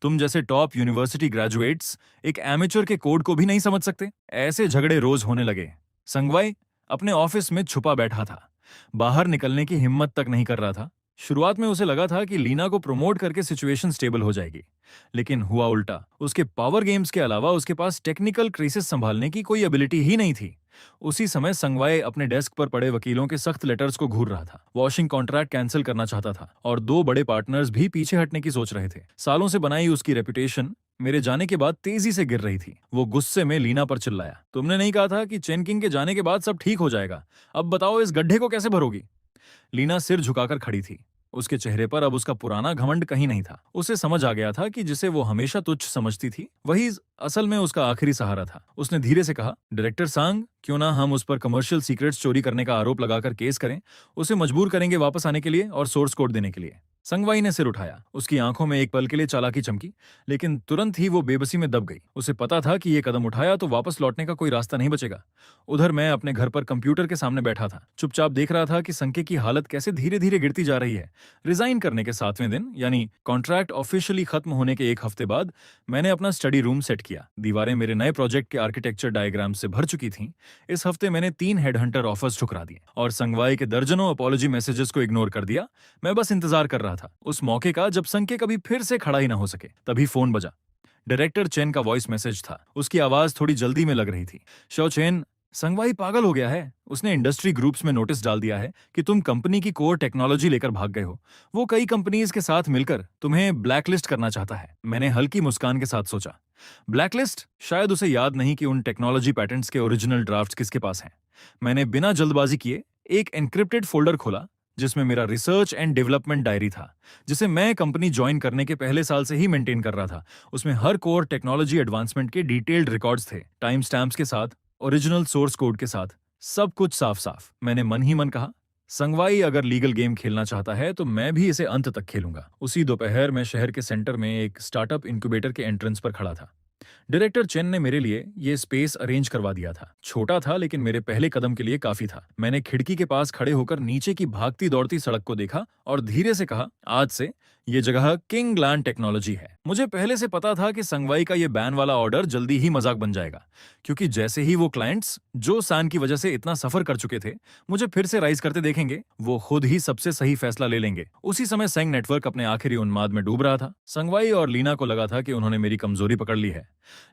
तुम जैसे टॉप यूनिवर्सिटी ग्रेजुएट्स एक एमेच्योर के कोड को भी नहीं समझ सकते? ऐसे झगड़े रोज होने लगे। संगवाई अपने ऑफिस में छुपा बैठा था, बाहर निकलने की हिम्मत तक नहीं कर रहा था। शुरुआत में उसे लगा था कि लीना को प्रमोट करके सिचुएशन स्टेबल हो जाएगी, लेकिन हुआ उल्टा। उसके पावर गेम्स के अलावा उसके पास टेक्निकल क्राइसिस संभालने की कोई एबिलिटी ही नहीं थी। उसी समय संगवाई अपने डेस्क पर पड़े वकीलों के सख्त लेटर्स को घूर रहा था। वॉशिंग कॉन्ट्रैक्ट कैंसिल करना चाहता था और 2 बड़े पार्टनर्स भी पीछे हटने की सोच रहे थे। सालों से बनाई उसकी रेपुटेशन मेरे जाने के बाद तेजी से गिर रही थी। वो गुस्से में लीना पर चिल्लाया, तुमने नहीं कहा था कि चेन किंग के जाने के बाद सब ठीक हो जाएगा? अब बताओ इस गड्ढे को कैसे भरोगी? लीना सिर झुकाकर खड़ी थी। उसके चेहरे पर अब उसका पुराना घमंड कहीं नहीं था। उसे समझ आ गया था कि जिसे वो हमेशा तुच्छ समझती थी वही असल में उसका आखिरी सहारा था। उसने धीरे से कहा, डायरेक्टर सांग, क्यों ना हम उस पर कमर्शियल सीक्रेट्स चोरी करने का आरोप लगाकर केस करें। उसे मजबूर करेंगे वापस आने के लिए और सोर्स कोड देने के लिए। संगवाई ने सिर उठाया। उसकी आंखों में एक पल के लिए चालाकी चमकी, लेकिन तुरंत ही वो बेबसी में दब गई। उसे पता था कि ये कदम उठाया तो वापस लौटने का कोई रास्ता नहीं बचेगा। उधर मैं अपने घर पर कंप्यूटर के सामने बैठा था, चुपचाप देख रहा था कि संके की हालत कैसे धीरे धीरे गिरती जा रही है। रिजाइन करने के 7वें दिन, यानी कॉन्ट्रैक्ट ऑफिशियली खत्म होने के 1 हफ्ते बाद, मैंने अपना स्टडी रूम सेट किया। दीवारें मेरे नए प्रोजेक्ट के आर्किटेक्चर डायग्राम से भर चुकी थीं। इस हफ्ते मैंने 3 हेडहंटर ऑफर्स ठुकरा दिए और संगवाई के दर्जनों अपॉलॉजी मैसेजेस को इग्नोर कर दिया। मैं बस इंतजार कर रहा था उस मौके का जब संके कभी फिर से खड़ा ही ना हो सके। तभी फोन बजा। डायरेक्टर चेन का वॉइस मैसेज था। उसकी आवाज थोड़ी जल्दी में लग रही थी। शो चेन, संगवाई पागल हो गया है। उसने इंडस्ट्री ग्रुप्स में नोटिस डाल दिया है कि तुम कंपनी की कोर टेक्नोलॉजी लेकर भाग गए हो। वो कई कंपनीज के साथ मिलकर तुम्हें ब्लैकलिस्ट करना चाहता है। मैंने हल्की मुस्कान के साथ सोचा, ब्लैकलिस्ट? शायद उसे याद नहीं कि उन टेक्नोलॉजी पैटेंट्स के ओरिजिनल ड्राफ्ट्स किसके पास हैं। मैंने बिना जल्दबाजी किए एक एन्क्रिप्टेड फोल्डर खोला जिसमें मेरा रिसर्च एंड डेवलपमेंट डायरी था, जिसे मैं कंपनी ज्वाइन करने के पहले साल से ही मेंटेन कर रहा था। उसमें हर कोर टेक्नोलॉजी एडवांसमेंट के डिटेल्ड रिकॉर्ड्स थे, टाइम स्टैम्प्स के साथ, ओरिजिनल सोर्स कोड के साथ, सब कुछ साफ साफ। मैंने मन ही मन कहा, संगवाई अगर लीगल गेम खेलना चाहता है तो मैं भी इसे अंत तक खेलूंगा। उसी दोपहर मैं शहर के सेंटर में एक स्टार्टअप इंक्यूबेटर के एंट्रेंस पर खड़ा था। डायरेक्टर चेन ने मेरे लिए ये स्पेस अरेंज करवा दिया था। छोटा था लेकिन मेरे पहले कदम के लिए काफी था। मैंने खिड़की के पास खड़े होकर नीचे की भागती दौड़ती सड़क को देखा और धीरे से कहा, आज से ये जगह किंग लैंड टेक्नोलॉजी है। मुझे पहले से पता था कि संगवाई का ये बैन वाला ऑर्डर जल्दी ही मजाक बन जाएगा, क्योंकि जैसे ही वो क्लाइंट्स जो सान की वजह से इतना सफर कर चुके थे मुझे फिर से राइज करते देखेंगे, वो खुद ही सबसे सही फैसला ले लेंगे। उसी समय सेंग नेटवर्क अपने आखिरी उन्माद में डूब रहा था। संगवाई और लीना को लगा था कि उन्होंने मेरी कमजोरी पकड़ ली है,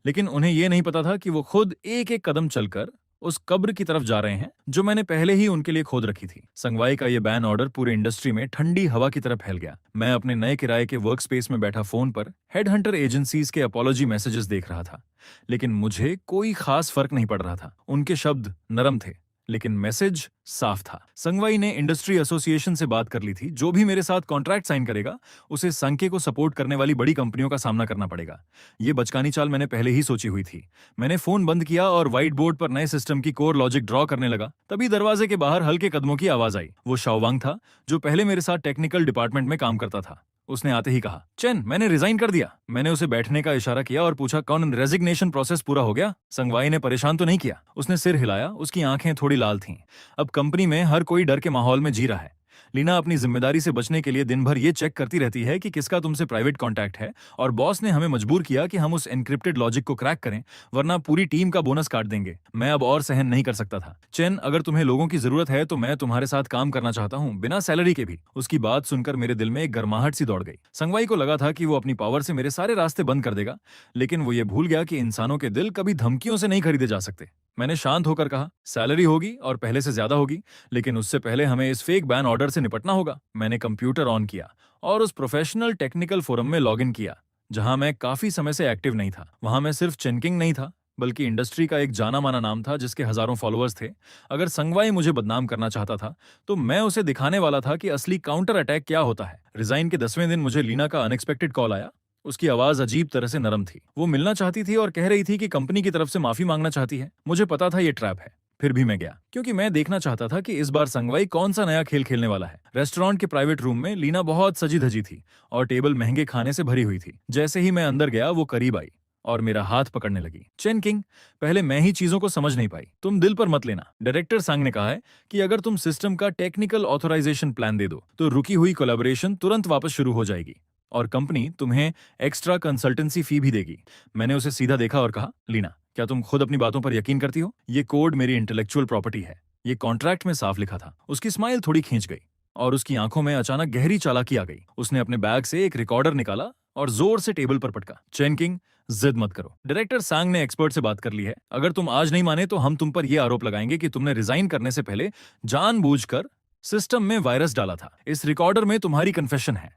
लेकिन उन्हें यह नहीं पता था कि वो खुद एक एक कदम चलकर उस कब्र की तरफ जा रहे हैं जो मैंने पहले ही उनके लिए खोद रखी थी। संगवाई का यह बैन ऑर्डर पूरे इंडस्ट्री में ठंडी हवा की तरह फैल गया। मैं अपने नए किराए के वर्क स्पेस में बैठा फोन पर हेडहंटर एजेंसीज के अपॉलॉजी मैसेजेस देख रहा था, लेकिन मुझे कोई खास फर्क नहीं पड़ रहा था। उनके शब्द नरम थे लेकिन मैसेज साफ था। संगवाई ने इंडस्ट्री एसोसिएशन से बात कर ली थी। जो भी मेरे साथ कॉन्ट्रैक्ट साइन करेगा उसे संके को सपोर्ट करने वाली बड़ी कंपनियों का सामना करना पड़ेगा। ये बचकानी चाल मैंने पहले ही सोची हुई थी। मैंने फोन बंद किया और व्हाइट बोर्ड पर नए सिस्टम की कोर लॉजिक ड्रॉ करने लगा। तभी दरवाजे के बाहर हल्के कदमों की आवाज आई। वो शाओवांग था जो पहले मेरे साथ टेक्निकल डिपार्टमेंट में काम करता था। उसने आते ही कहा, चेन, मैंने रिजाइन कर दिया। मैंने उसे बैठने का इशारा किया और पूछा, कौन रेजिग्नेशन प्रोसेस पूरा हो गया? संगवाई ने परेशान तो नहीं किया। उसने सिर हिलाया। उसकी आंखें थोड़ी लाल थीं। अब कंपनी में हर कोई डर के माहौल में जी रहा है। लीना अपनी जिम्मेदारी से बचने के लिए दिन भर ये चेक करती रहती है कि किसका तुमसे प्राइवेट कॉन्टैक्ट है, और बॉस ने हमें मजबूर किया कि हम उस एनक्रिप्टेड लॉजिक को क्रैक करें, वरना पूरी टीम का बोनस काट देंगे। मैं अब और सहन नहीं कर सकता था। चेन, अगर तुम्हें लोगों की जरूरत है तो मैं तुम्हारे साथ काम करना चाहता हूँ, बिना सैलरी के भी। उसकी बात सुनकर मेरे दिल में एक गर्माहट सी दौड़ गई। संगवाई को लगा था कि वो अपनी पावर से मेरे सारे रास्ते बंद कर देगा, लेकिन वो ये भूल गया कि इंसानों के दिल कभी धमकियों से नहीं खरीदे जा सकते। मैंने शांत होकर कहा, सैलरी होगी और पहले से ज्यादा होगी, लेकिन उससे पहले हमें इस फेक बैन ऑर्डर से निपटना होगा। मैंने कंप्यूटर ऑन किया और उस प्रोफेशनल टेक्निकल फोरम में लॉगिन किया जहां मैं काफी समय से एक्टिव नहीं था। वहां मैं सिर्फ चेनकिंग नहीं था, बल्कि इंडस्ट्री का एक जाना माना नाम था जिसके हजारों फॉलोअर्स थे। अगर संगवाई मुझे बदनाम करना चाहता था तो मैं उसे दिखाने वाला था कि असली काउंटर अटैक क्या होता है। रिजाइन के 10वें दिन मुझे लीना का अनएक्सपेक्टेड कॉल आया। उसकी आवाज अजीब तरह से नरम थी। वो मिलना चाहती थी और कह रही थी कि कंपनी की तरफ से माफी मांगना चाहती है। मुझे पता था ये ट्रैप है, फिर भी मैं गया, क्योंकि मैं देखना चाहता था कि इस बार संगवाई कौन सा नया खेल खेलने वाला है। रेस्टोरेंट के प्राइवेट रूम में लीना बहुत सजी धजी थी और टेबल महंगे खाने से भरी हुई थी। जैसे ही मैं अंदर गया वो करीब आई और मेरा हाथ पकड़ने लगी। चेन किंग, पहले मैं ही चीजों को समझ नहीं पाई, तुम दिल पर मत लेना। डायरेक्टर सांग ने कहा है कि अगर तुम सिस्टम का टेक्निकल ऑथराइजेशन प्लान दे दो तो रुकी हुई कोलैबोरेशन तुरंत वापस शुरू हो जाएगी और कंपनी तुम्हें एक्स्ट्रा कंसल्टेंसी फी भी देगी। मैंने उसे सीधा देखा और कहा, लीना, क्या तुम खुद अपनी बातों पर यकीन करती हो? ये कोड मेरी इंटेलेक्चुअल प्रॉपर्टी है, ये कॉन्ट्रैक्ट में साफ लिखा था। उसकी स्माइल थोड़ी खींच गई और उसकी आंखों में अचानक गहरी चालाकी आ गई। उसने अपने बैग से एक रिकॉर्डर निकाला और जोर से टेबल पर पटका। चेन किंग, जिद मत करो। डायरेक्टर सांग ने एक्सपर्ट से बात कर ली है। अगर तुम आज नहीं माने तो हम तुम पर यह आरोप लगाएंगे कि तुमने रिजाइन करने से पहले जानबूझकर सिस्टम में वायरस डाला था। इस रिकॉर्डर में तुम्हारी कन्फेशन है।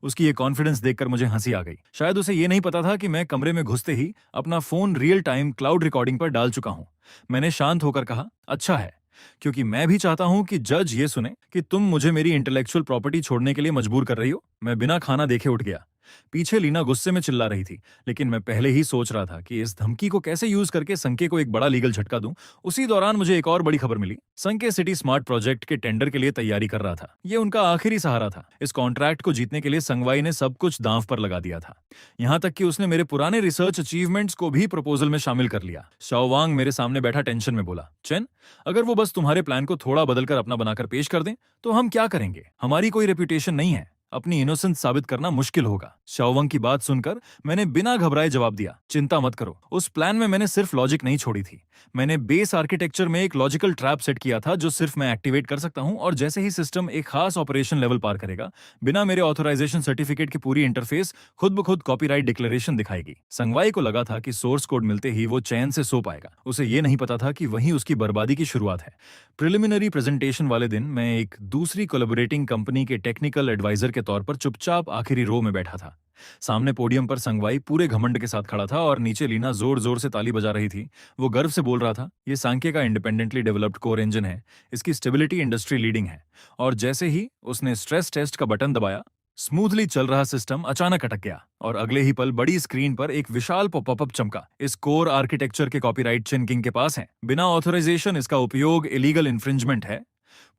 उसकी ये कॉन्फिडेंस देखकर मुझे हंसी आ गई। शायद उसे ये नहीं पता था कि मैं कमरे में घुसते ही अपना phone real time cloud recording पर डाल चुका हूं। मैंने शांत होकर कहा, अच्छा है, क्योंकि मैं भी चाहता हूं कि जज ये सुने कि तुम मुझे मेरी इंटेलेक्चुअल प्रॉपर्टी छोड़ने के लिए मजबूर कर रही हो। मैं बिना खाना देखे उठ गया। पीछे लीना गुस्से में चिल्ला रही थी, लेकिन मैं पहले ही सोच रहा था कि इस धमकी को कैसे यूज करके संके को एक बड़ा लीगल झटका दूं। उसी दौरान मुझे एक और बड़ी खबर मिली। संके सिटी स्मार्ट प्रोजेक्ट के टेंडर के लिए तैयारी कर रहा था। ये उनका आखिरी सहारा था। इस कॉन्ट्रैक्ट को जीतने के लिए संगवाई ने सब कुछ दांव पर लगा दिया था। यहां तक कि उसने मेरे पुराने रिसर्च अचीवमेंट्स को भी प्रपोजल में शामिल कर लिया। शाओवांग मेरे सामने बैठा टेंशन में बोला, चेन, अगर वो बस तुम्हारे प्लान को थोड़ा बदलकर अपना बनाकर पेश कर दें तो हम क्या करेंगे? हमारी कोई रेपुटेशन नहीं है, अपनी इनोसेंस साबित करना मुश्किल होगा। शाओवांग की बात सुनकर मैंने बिना घबराए जवाब दिया, चिंता मत करो, उस प्लान में मैंने सिर्फ लॉजिक नहीं छोड़ी थी। मैंने बेस आर्किटेक्चर में एक लॉजिकल ट्रैप सेट किया था जो सिर्फ मैं एक्टिवेट कर सकता हूं, और जैसे ही सिस्टम एक खास ऑपरेशन लेवल पार करेगा, बिना मेरे ऑथराइजेशन सर्टिफिकेट की पूरी इंटरफेस खुद ब खुद कॉपीराइट डिक्लेरेशन दिखाएगी। संगवाई को लगा था कि सोर्स कोड मिलते ही वो चैन से सो पाएगा। उसे ये नहीं पता था कि वहीं उसकी बर्बादी की शुरुआत है। प्रिलिमिनरी प्रेजेंटेशन वाले दिन मैं एक दूसरी कोलैबोरेटिंग कंपनी के टेक्निकल एडवाइजर के तौर पर चुपचाप आखिरी रो में बैठा था। सामने पोडियम पर संगवाई पूरे घमंड के साथ खड़ा था और नीचे लीना जोर जोर से ताली बजा रही थी। वो गर्व से बोल रहा था, ये सांके का इंडिपेंडेंटली डेवलप्ड कोर इंजन है, इसकी स्टेबिलिटी इंडस्ट्री लीडिंग है। और जैसे ही उसने स्ट्रेस टेस्ट का बटन दबाया, स्मूथली चल रहा सिस्टम अचानक अटक गया और अगले ही पल बड़ी स्क्रीन पर एक विशाल पॉपअप चमका। इस कोर आर्किटेक्चर के कॉपीराइट चेन किंग के पास है, बिना ऑथराइजेशन इसका उपयोग इलीगल इन्फ्रिंजमेंट है।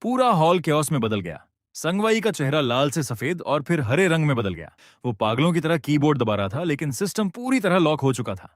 पूरा हॉल केओस में बदल गया। संगवाई का चेहरा लाल से सफेद और फिर हरे रंग में बदल गया। वो पागलों की तरह कीबोर्ड दबा रहा था, लेकिन सिस्टम पूरी तरह लॉक हो चुका था।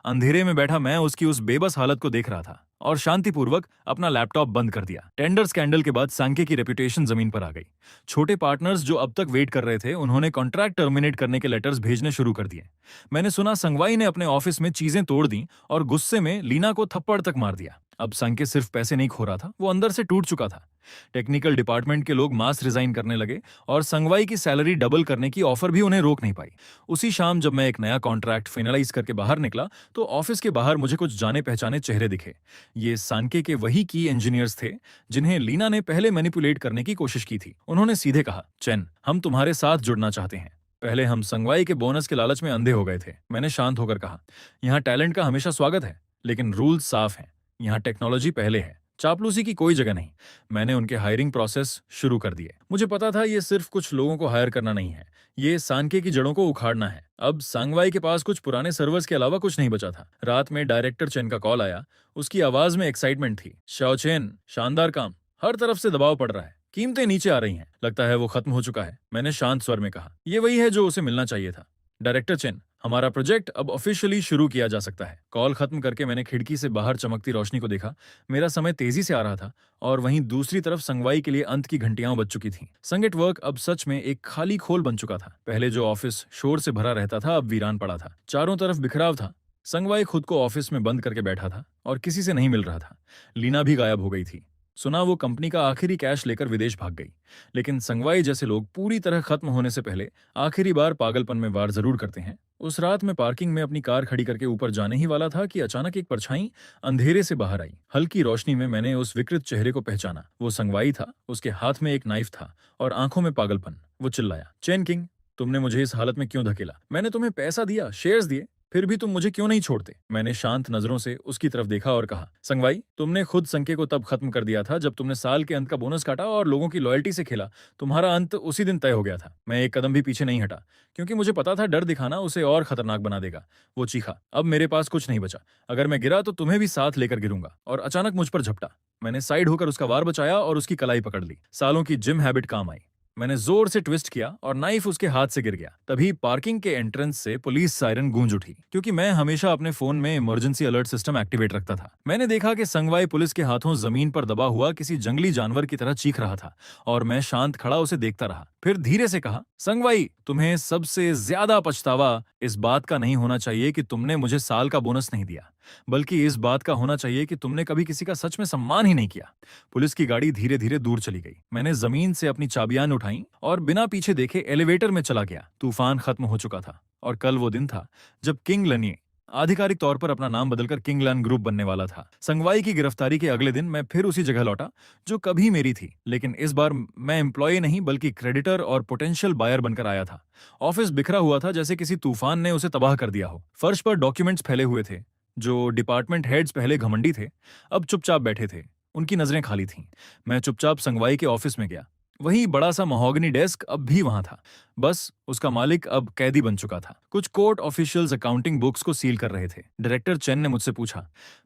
अंधेरे में बैठा मैं उसकी उस बेबस हालत को देख रहा था और शांतिपूर्वक अपना लैपटॉप बंद कर दिया। टेंडर स्कैंडल के बाद सांके की रेपुटेशन जमीन पर आ गई। छोटे पार्टनर्स जो अब तक वेट कर रहे थे, उन्होंने कॉन्ट्रैक्ट टर्मिनेट करने के लेटर्स भेजने शुरू कर दिए। मैंने सुना संगवाई ने अपने ऑफिस में चीजें तोड़ दी और गुस्से में लीना को थप्पड़ तक मार दिया। अब संके सिर्फ पैसे नहीं खो रहा था, वो अंदर से टूट चुका था। टेक्निकल डिपार्टमेंट के लोग मास रिजाइन करने लगे और संगवाई की सैलरी डबल करने की ऑफर भी उन्हें रोक नहीं पाई। उसी शाम जब मैं एक नया कॉन्ट्रैक्ट फाइनलाइज करके बाहर निकला तो ऑफिस के बाहर मुझे कुछ जाने पहचाने चेहरे दिखे। ये सांके के वही की इंजीनियर्स थे जिन्हें लीना ने पहले मैनिपुलेट करने की कोशिश की थी। उन्होंने सीधे कहा, चेन, हम तुम्हारे साथ जुड़ना चाहते हैं। पहले हम संगवाई के बोनस के लालच में अंधे हो गए थे। मैंने शांत होकर कहा, यहाँ टैलेंट का हमेशा स्वागत है, लेकिन रूल्स साफ हैं। यहाँ टेक्नोलॉजी पहले है, चापलूसी की कोई जगह नहीं। मैंने उनके हायरिंग प्रोसेस शुरू कर दिए। मुझे पता था ये सिर्फ कुछ लोगों को हायर करना नहीं है, ये सांके की जड़ों को उखाड़ना है। अब सांगवाई के पास कुछ पुराने सर्वर्स के अलावा कुछ नहीं बचा था। रात में डायरेक्टर चेन का कॉल आया। उसकी आवाज में एक्साइटमेंट थी। शाओ चेन, शानदार काम, हर तरफ से दबाव पड़ रहा है, कीमतें नीचे आ रही हैं, लगता है वो खत्म हो चुका है। मैंने शांत स्वर में कहा, ये वही है जो उसे मिलना चाहिए था। डायरेक्टर चेन, हमारा प्रोजेक्ट अब ऑफिशियली शुरू किया जा सकता है। कॉल खत्म करके मैंने खिड़की से बाहर चमकती रोशनी को देखा। मेरा समय तेजी से आ रहा था और वहीं दूसरी तरफ संगवाई के लिए अंत की घंटियां बज चुकी थीं। संगेट वर्क अब सच में एक खाली खोल बन चुका था। पहले जो ऑफिस शोर से भरा रहता था, अब वीरान पड़ा था। चारों तरफ बिखराव था। संगवाई खुद को ऑफिस में बंद करके बैठा था और किसी से नहीं मिल रहा था। लीना भी गायब हो गई थी। सुना वो कंपनी का आखिरी कैश लेकर विदेश भाग गई। लेकिन संगवाई जैसे लोग पूरी तरह खत्म होने से पहले आखिरी बार पागलपन में वार जरूर करते हैं। उस रात मैं पार्किंग में अपनी कार खड़ी करके ऊपर जाने ही वाला था कि अचानक एक परछाई अंधेरे से बाहर आई। हल्की रोशनी में मैंने उस विकृत चेहरे को पहचाना। वो संगवाई था। उसके हाथ में एक नाइफ था और आंखों में पागलपन। वो चिल्लाया, चेन किंग, तुमने मुझे इस हालत में क्यों धकेला? मैंने तुम्हें पैसा दिया, शेयर्स दिए, फिर भी तुम मुझे क्यों नहीं छोड़ते? मैंने शांत नजरों से उसकी तरफ देखा और कहा, संगवाई, तुमने खुद संके को तब खत्म कर दिया था जब तुमने साल के अंत का बोनस काटा और लोगों की लॉयल्टी से खेला। तुम्हारा अंत उसी दिन तय हो गया था। मैं एक कदम भी पीछे नहीं हटा, क्योंकि मुझे पता था डर दिखाना उसे और खतरनाक बना देगा। वो चीखा, अब मेरे पास कुछ नहीं बचा। अगर मैं गिरा तो तुम्हें भी साथ लेकर गिरूंगा। और अचानक मुझ पर झपटा। मैंने साइड होकर उसका वार बचाया और उसकी कलाई पकड़ ली। सालों की जिम हैबिट काम आई। मैंने जोर से ट्विस्ट किया और नाइफ उसके हाथ से गिर गया। तभी पार्किंग के एंट्रेंस से पुलिस सायरन गूंज उठी, क्योंकि मैं हमेशा अपने फोन में इमरजेंसी अलर्ट सिस्टम एक्टिवेट रखता था। मैंने देखा कि संगवाई पुलिस के हाथों जमीन पर दबा हुआ किसी जंगली जानवर की तरह चीख रहा था और मैं शांत खड़ा उसे देखता रहा। फिर धीरे से कहा, संगवाई, तुम्हें सबसे ज्यादा पछतावा इस बात का नहीं होना चाहिए कि तुमने मुझे साल का बोनस नहीं दिया, बल्कि इस बात का होना चाहिए कि तुमने कभी किसी का सच में सम्मान ही नहीं किया। पुलिस की गाड़ी धीरे धीरे दूर चली गई। मैंने जमीन से अपनी चाबियां उठाई और बिना पीछे देखे एलिवेटर में चला गया। तूफान खत्म हो चुका था और कल वो दिन था जब किंग लनिए आधिकारिक तौर पर अपना नाम बदलकर किंगलन ग्रुप बनने वाला था। संगवाई की गिरफ्तारी के अगले दिन मैं फिर उसी जगह लौटा जो कभी मेरी थी, लेकिन इस बार मैं एम्प्लॉय नहीं बल्कि क्रेडिटर और पोटेंशियल बायर बनकर आया था। ऑफिस बिखरा हुआ था जैसे किसी तूफान ने उसे तबाह कर दिया हो। फर्श पर डॉक्यूमेंट्स फैले हुए थे। जो डिपार्टमेंट हेड्स पहले घमंडी थे, अब चुपचाप बैठे थे। उनकी नजरें खाली थीं। मैं चुपचाप संगवाई के ऑफिस में गया। वही बड़ा सा महोगनी डेस्क अब भी वहां था, बस उसका मालिक अब कैदी बन चुका था। कुछ कोर्ट ऑफिशियल्स अकाउंटिंग बुक्स को सील कर रहे थे। डायरेक्टर चेन ने मुझसे पूछा,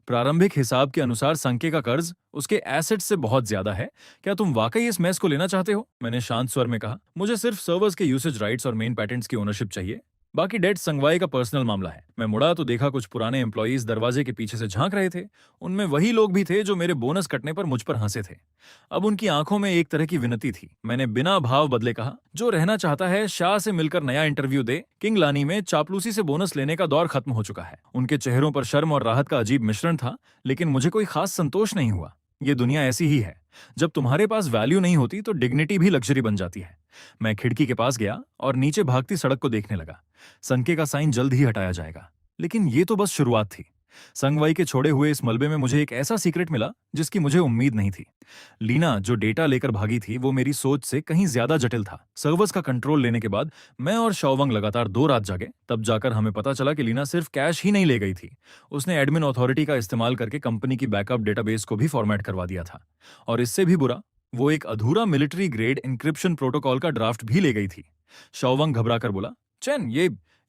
प्रारंभिक हिसाब के अनुसार संके का कर्ज उसके एसेट से बहुत ज्यादा है, क्या तुम वाकई इस मैस को लेना चाहते हो? मैंने शांत स्वर में कहा, मुझे सिर्फ सर्वर्स के यूसेज राइट्स और मेन पैटेंट्स की ओनरशिप चाहिए। बाकी डेट संगवाई का पर्सनल मामला है। मैं मुड़ा तो देखा कुछ पुराने एम्प्लॉयज दरवाजे के पीछे से झांक रहे थे। उनमें वही लोग भी थे जो मेरे बोनस कटने पर मुझ पर हंसे थे। अब उनकी आंखों में एक तरह की विनती थी। मैंने बिना भाव बदले कहा, जो रहना चाहता है शाह से मिलकर नया इंटरव्यू दे। किंगलानी में चापलूसी से बोनस लेने का दौर खत्म हो चुका है। उनके चेहरों पर शर्म और राहत का अजीब मिश्रण था, लेकिन मुझे कोई खास संतोष नहीं हुआ। ये दुनिया ऐसी ही है, जब तुम्हारे पास वैल्यू नहीं होती तो डिग्निटी भी लग्जरी बन जाती है। मैं खिड़की के पास गया और नीचे भागती सड़क को देखने लगा। संके का साइन जल्द ही हटाया जाएगा, लेकिन ये तो बस शुरुआत थी। संगवाई के छोड़े हुए इस मलबे में मुझे एक ऐसा सीक्रेट मिला जिसकी मुझे उम्मीद नहीं थी। लीना जो डेटा लेकर भागी थी वो मेरी सोच से कहीं ज्यादा जटिल था। सर्वर्स का कंट्रोल लेने के बाद मैं और शौवंग लगातार 2 रात जागे। तब जाकर हमें पता चला कि लीना सिर्फ कैश ही नहीं ले गई थी, उसने एडमिन अथॉरिटी का इस्तेमाल करके कंपनी की बैकअप डेटाबेस को भी फॉर्मेट करवा दिया था। और इससे भी बुरा, वो एक अधूरा मिलिट्री ग्रेड इंक्रिप्शन प्रोटोकॉल का ड्राफ्ट भी ले गई थी। शौवंग घबराकर बोला, चैन,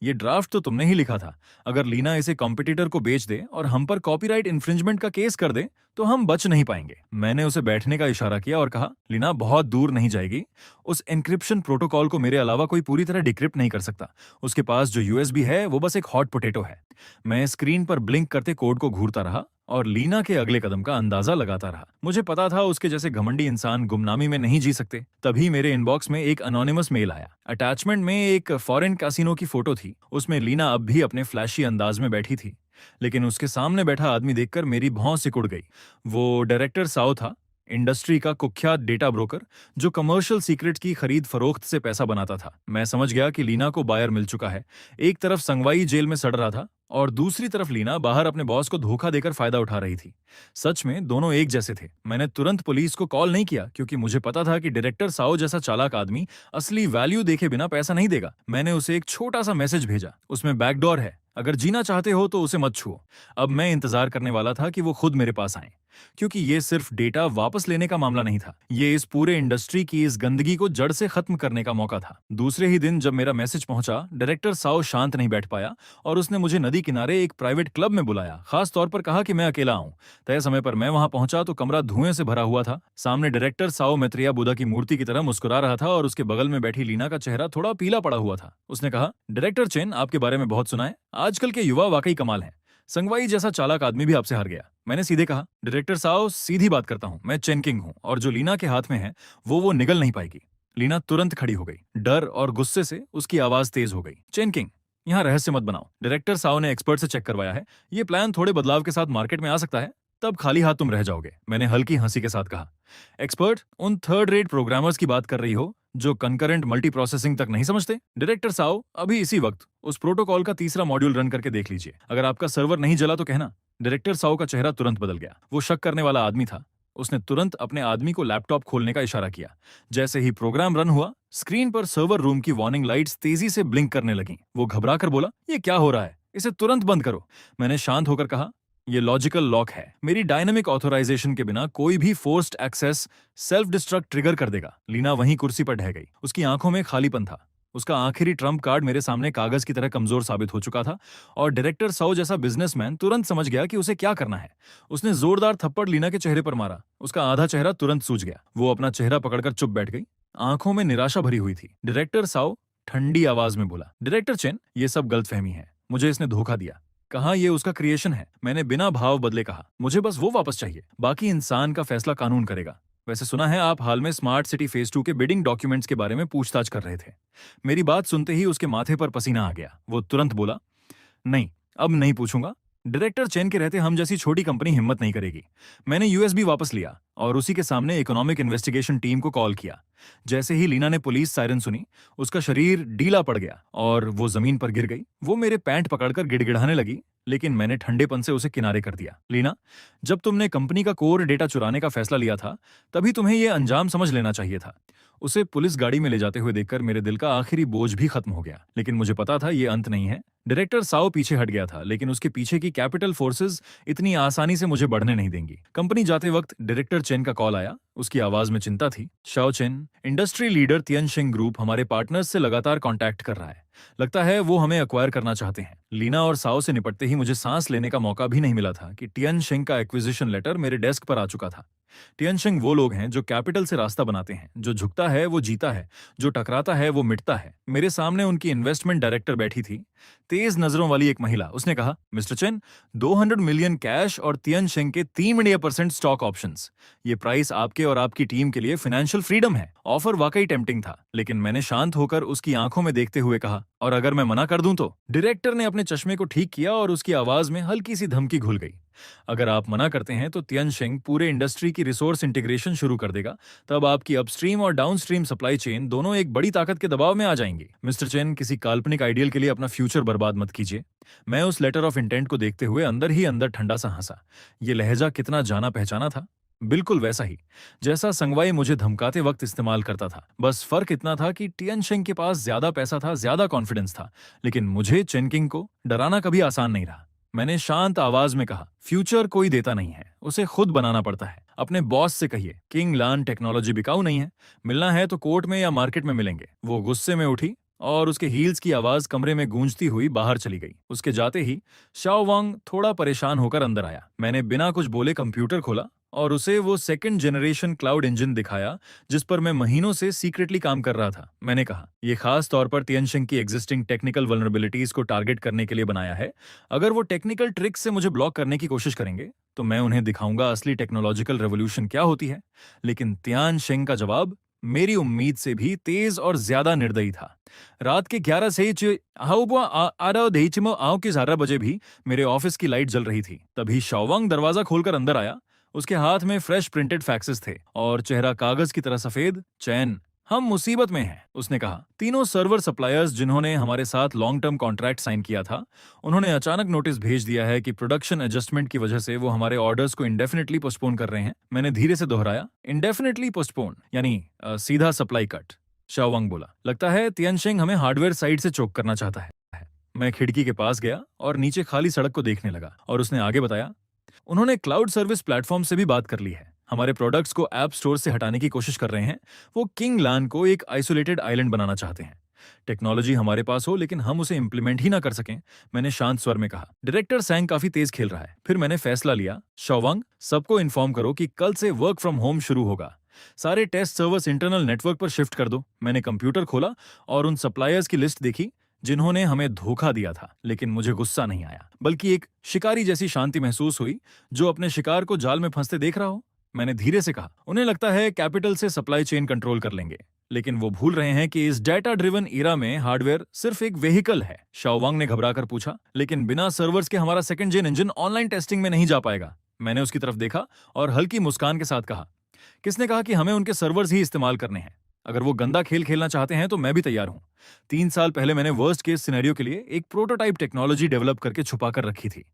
ये ड्राफ्ट तो तुमने ही लिखा था। अगर लीना इसे कॉम्पिटिटर को बेच दे और हम पर कॉपीराइट इन्फ्रिंजमेंट का केस कर दे तो हम बच नहीं पाएंगे। मैंने उसे बैठने का इशारा किया और कहा, लीना बहुत दूर नहीं जाएगी। उस एन्क्रिप्शन प्रोटोकॉल को मेरे अलावा कोई पूरी तरह डिक्रिप्ट नहीं कर सकता। उसके पास जो यूएसबी है वो बस एक हॉट पोटैटो है। मैं स्क्रीन पर ब्लिंक करते कोड को घूरता रहा और लीना के अगले कदम का अंदाजा लगाता रहा। मुझे पता था उसके जैसे घमंडी इंसान गुमनामी में नहीं जी सकते। तभी मेरे इनबॉक्स में एक अनोनिमस मेल आया। अटैचमेंट में एक फॉरेन कैसीनो की फोटो थी। उसमें लीना अब भी अपने फ्लैशी अंदाज में बैठी थी, लेकिन उसके सामने बैठा आदमी देखकर मेरी भौं सिकुड़ गई। वो डायरेक्टर साओ था, इंडस्ट्री का कुख्यात डेटा ब्रोकर जो कमर्शियल सीक्रेट की खरीद फरोख्त से पैसा बनाता था। मैं समझ गया कि लीना को बायर मिल चुका है। एक तरफ संगवाई जेल में सड़ रहा था और दूसरी तरफ लीना बाहर अपने बॉस को धोखा देकर फायदा उठा रही थी। सच में दोनों एक जैसे थे। मैंने तुरंत पुलिस को कॉल नहीं किया क्योंकि मुझे पता था कि डायरेक्टर साओ जैसा चालाक आदमी असली वैल्यू देखे बिना पैसा नहीं देगा। मैंने उसे एक छोटा सा मैसेज भेजा, उसमें बैकडोर है, अगर जीना चाहते हो तो उसे मत छुओ। अब मैं इंतजार करने वाला था कि वो खुद मेरे पास आए, क्योंकि ये सिर्फ डेटा वापस लेने का मामला नहीं था, ये इस पूरे इंडस्ट्री की इस गंदगी को जड़ से खत्म करने का मौका था। दूसरे ही दिन जब मेरा मैसेज पहुंचा, डायरेक्टर साओ शांत नहीं बैठ पाया और उसने मुझे नदी किनारे एक प्राइवेट क्लब में बुलाया। खास तौर पर कहा कि मैं अकेला आऊं। तय समय पर मैं वहां पहुंचा तो कमरा धुएं से भरा हुआ था। सामने डायरेक्टर साओ मैत्रेया बुद्धा की मूर्ति की तरह मुस्कुरा रहा था और उसके बगल में बैठी लीना का चेहरा थोड़ा पीला पड़ा हुआ था। उसने कहा, डायरेक्टर चेन, आपके बारे में बहुत सुना है। आजकल के युवा वाकई कमाल हैं। संगवाई जैसा चालाक आदमी भी आपसे हार गया। मैंने सीधे कहा, डायरेक्टर साओ, सीधी बात करता हूं, मैं चेन किंग हूं और जो लीना के हाथ में है वो निगल नहीं पाएगी। लीना तुरंत खड़ी हो गई। डर और गुस्से से उसकी आवाज तेज हो गई। चेन किंग, यहाँ रहस्य मत बनाओ। डायरेक्टर साओ ने एक्सपर्ट से चेक करवाया है, ये प्लान थोड़े बदलाव के साथ मार्केट में आ सकता है, तब खाली हाथ तुम रह जाओगे। मैंने हल्की हंसी के साथ कहा, एक्सपर्ट, उन थर्ड रेट प्रोग्रामर्स की बात कर रही हो जो कंकरेंट मल्टी प्रोसेसिंग तक नहीं समझते? डायरेक्टर साओ, अभी इसी वक्त उस प्रोटोकॉल का तीसरा मॉड्यूल रन करके देख लीजिए। अगर आपका सर्वर नहीं जला तो कहना। डायरेक्टर साओ का चेहरा तुरंत बदल गया। वो शक करने वाला आदमी था। उसने तुरंत अपने आदमी को लैपटॉप खोलने का इशारा किया। जैसे ही प्रोग्राम रन हुआ, स्क्रीन पर सर्वर रूम की वार्निंग लाइट्स तेजी से ब्लिंक करने लगीं। वो घबरा कर बोला, ये क्या हो रहा है? इसे तुरंत बंद करो। मैंने शांत होकर कहा, ये लॉजिकल लॉक है। मेरी डायनामिक ऑथोराइजेशन के बिना कोई भी forced access self destruct trigger कर देगा। लीना वहीं कुर्सी पर ढह गई। उसकी आंखों में खालीपन था। उसका आखिरी ट्रम्प कार्ड मेरे सामने कागज की तरह कमजोर साबित हो चुका था और डायरेक्टर साओ जैसा बिजनेसमैन तुरंत समझ गया कि उसे क्या करना है। उसने जोरदार थप्पड़ लीना के चेहरे पर मारा। उसका आधा चेहरा तुरंत सूज गया। वो अपना चेहरा पकड़कर चुप बैठ गई। आंखों में निराशा भरी हुई थी। डायरेक्टर साओ ठंडी आवाज में बोला, डायरेक्टर चेन, ये सब गलतफहमी है। मुझे इसने धोखा दिया। कहा ये उसका क्रिएशन है। मैंने बिना भाव बदले कहा, मुझे बस वो वापस चाहिए। बाकी इंसान का फैसला कानून करेगा। वैसे सुना है आप हाल में स्मार्ट सिटी फेज 2 के बिडिंग डॉक्यूमेंट्स के बारे में पूछताछ कर रहे थे। मेरी बात सुनते ही उसके माथे पर पसीना आ गया। वो तुरंत बोला, नहीं, अब नहीं पूछूंगा। डायरेक्टर चेन के रहते हम जैसी छोटी कंपनी हिम्मत नहीं करेगी। मैंने यूएसबी वापस लिया और उसी के सामने इकोनॉमिक इन्वेस्टिगेशन टीम को कॉल किया। जैसे ही लीना ने पुलिस सायरन सुनी, उसका शरीर ढीला पड़ गया और वो जमीन पर गिर गई। वो मेरे पैंट पकड़कर गिड़गिड़ाने लगी, लेकिन मैंने ठंडेपन से उसे किनारे कर दिया। लीना, जब तुमने कंपनी का कोर डेटा चुराने का फैसला लिया था, तभी तुम्हें यह अंजाम समझ लेना चाहिए था। उसे पुलिस गाड़ी में ले जाते हुए देखकर मेरे दिल का आखिरी बोझ भी खत्म हो गया, लेकिन मुझे पता था ये अंत नहीं है। डायरेक्टर साओ पीछे हट गया था, लेकिन उसके पीछे की कैपिटल फोर्सेस इतनी आसानी से मुझे बढ़ने नहीं देंगी। कंपनी जाते वक्त डायरेक्टर चेन का कॉल आया। उसकी आवाज में चिंता थी। Shao Chen, industry leader Tianxing group हमारे पार्टनर्स से लगातार कांटेक्ट कर रहा है। लगता है वो हमें एक्वायर करना चाहते हैं। लीना और साओ से निपटते ही मुझे सांस लेने का मौका भी नहीं मिला था कि तियनशिंग का एक्विजिशन लेटर मेरे डेस्क पर आ चुका था। तियनशिंग वो लोग हैं जो कैपिटल से रास्ता बनाते हैं। जो झुकता है वो जीता है, जो टकराता है वो मिटता है। मेरे सामने उनकी इन्वेस्टमेंट डायरेक्टर बैठी थी, तेज नजरों वाली एक महिला। उसने कहा, मिस्टर चेन, 200 मिलियन कैश और तियनशिंग के 3% स्टॉक ऑप्शंस। ये प्राइस आपके और आपकी टीम के लिए फाइनेंशियल फ्रीडम है। ऑफर वाकई टेम्पटिंग था, लेकिन मैंने शांत होकर उसकी आंखों में देखते हुए कहा, और अगर मैं मना कर दूं तो? डायरेक्टर ने अपने चश्मे को ठीक किया और उसकी आवाज में हल्की सी धमकी घुल गई। अगर आप मना करते हैं तो तियनशिंग पूरे इंडस्ट्री की रिसोर्स इंटीग्रेशन शुरू कर देगा। तब आपकी अपस्ट्रीम और डाउनस्ट्रीम सप्लाई चेन दोनों एक बड़ी ताकत के दबाव में आ जाएंगी। मिस्टर चेन, किसी काल्पनिक आइडियल के लिए अपना फ्यूचर बर्बाद मत कीजिए। मैं उस लेटर ऑफ इंटेंट को देखते हुए अंदर ही अंदर ठंडा सा हंसा। ये लहजा कितना जाना पहचाना था, बिल्कुल वैसा ही जैसा संगवाई मुझे धमकाते वक्त इस्तेमाल करता था। बस फर्क इतना था कि तियनशिंग के पास ज्यादा पैसा था, ज्यादा कॉन्फिडेंस था, लेकिन मुझे चेनकिंग को डराना कभी आसान नहीं रहा। मैंने शांत आवाज में कहा, फ्यूचर कोई देता नहीं है, उसे खुद बनाना पड़ता है। अपने बॉस से कहिए, किंग लान टेक्नोलॉजी बिकाऊ नहीं है, मिलना है तो कोर्ट में या मार्केट में मिलेंगे। वो गुस्से में उठी और उसके हील्स की आवाज कमरे में गूंजती हुई बाहर चली गई। उसके जाते ही शाओ वांग थोड़ा परेशान होकर अंदर आया। मैंने बिना कुछ बोले कंप्यूटर खोला और उसे वो सेकंड जनरेशन क्लाउड इंजन दिखाया जिस पर मैं महीनों से सीक्रेटली काम कर रहा था। मैंने कहा, यह खास तौर पर तियनशिंग की एग्जिस्टिंग टेक्निकल वल्नरेबिलिटीज को टारगेट करने के लिए बनाया है। अगर वो टेक्निकल ट्रिक से मुझे ब्लॉक करने की कोशिश करेंगे तो मैं उन्हें दिखाऊंगा असली टेक्नोलॉजिकल रेवोल्यूशन क्या होती है। लेकिन तियनशिंग का जवाब मेरी उम्मीद से भी तेज और ज्यादा निर्दयी था। रात के 11 से आओ के 11 बजे भी मेरे ऑफिस की लाइट जल रही थी। तभी शाओवांग दरवाजा खोलकर अंदर आया। उसके हाथ में फ्रेश प्रिंटेड फैक्सेस थे और चेहरा कागज की तरह सफेद। चैन, हम मुसीबत में हैं, उसने कहा। तीनों सर्वर सप्लायर्स जिन्होंने हमारे साथ लॉन्ग टर्म कॉन्ट्रैक्ट साइन किया था, उन्होंने अचानक नोटिस भेज दिया है कि प्रोडक्शन एडजस्टमेंट की वजह से वो हमारे ऑर्डर्स को इंडेफिनेटली पोस्टपोन कर रहे हैं। मैंने धीरे से दोहराया, इंडेफिनेटली पोस्टपोन यानी सीधा सप्लाई कट। शाओवांग बोला, लगता है तियनशिंग हमें हार्डवेयर साइड से चोक करना चाहता है। मैं खिड़की के पास गया और नीचे खाली सड़क को देखने लगा, और उसने आगे बताया, उन्होंने क्लाउड सर्विस प्लेटफॉर्म से भी बात कर ली है। हमारे प्रोडक्ट्स को ऐप स्टोर से हटाने की कोशिश कर रहे हैं। वो किंग लान को एक आइसोलेटेड आइलैंड बनाना चाहते हैं। टेक्नोलॉजी हमारे पास हो लेकिन हम उसे इंप्लीमेंट ही ना कर सकें, मैंने शांत स्वर में कहा। डायरेक्टर सैंग काफी तेज खेल रहा है। फिर मैंने फैसला लिया, शाओवांग, सबको इन्फॉर्म करो कि कल से वर्क फ्रॉम होम शुरू होगा। सारे टेस्ट सर्वर्स इंटरनल नेटवर्क पर शिफ्ट कर दो। मैंने कंप्यूटर खोला और उन सप्लायर्स की लिस्ट देखी जिन्होंने हमें धोखा दिया था, लेकिन मुझे गुस्सा नहीं आया, बल्कि एक शिकारी जैसी शांति महसूस हुई जो अपने शिकार को जाल में फंसते देख रहा हो। मैंने धीरे से कहा, उन्हें लगता है कैपिटल से सप्लाई चेन कंट्रोल कर लेंगे, लेकिन वो भूल रहे हैं कि इस डेटा ड्रिवन एरा में हार्डवेयर सिर्फ एक व्हीकल है। शाओवांग ने घबराकर पूछा, लेकिन बिना सर्वर्स के हमारा second gen engine online testing में नहीं जा पाएगा। मैंने उसकी तरफ देखा और हल्की मुस्कान के साथ कहा, किसने कहा कि हमें उनके सर्वर्स ही इस्तेमाल करने हैं? अगर वो गंदा खेल खेलना चाहते हैं तो मैं भी तैयार हूं। 3 साल पहले मैंने वर्स्ट केस सिनेरियो के लिए एक प्रोटोटाइप टेक्नोलॉजी डेवलप करके छुपा कर रखी थी।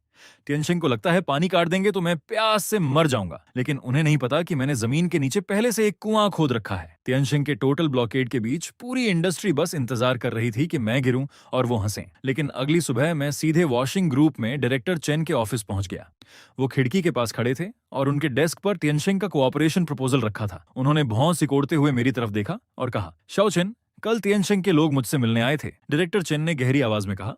तियनशिंग को लगता है पानी काट देंगे तो मैं प्यास से मर जाऊंगा, लेकिन उन्हें नहीं पता कि मैंने जमीन के नीचे पहले से एक कुआं खोद रखा है। तियनशिंग के टोटल ब्लॉकेड के बीच पूरी इंडस्ट्री बस इंतजार कर रही थी कि मैं गिरूं और वो हंसें। लेकिन अगली सुबह मैं सीधे वॉशिंग ग्रुप में डायरेक्टर चेन के ऑफिस पहुंच गया। वो खिड़की के पास खड़े थे और उनके डेस्क पर तियनशिंग का कोऑपरेशन प्रपोजल रखा था। उन्होंने भौं सिकोड़ते हुए मेरी तरफ देखा और कहा, शाओ चेन, कल तियनशिंग के लोग मुझसे मिलने आए थे। डायरेक्टर चेन ने गहरी आवाज में कहा,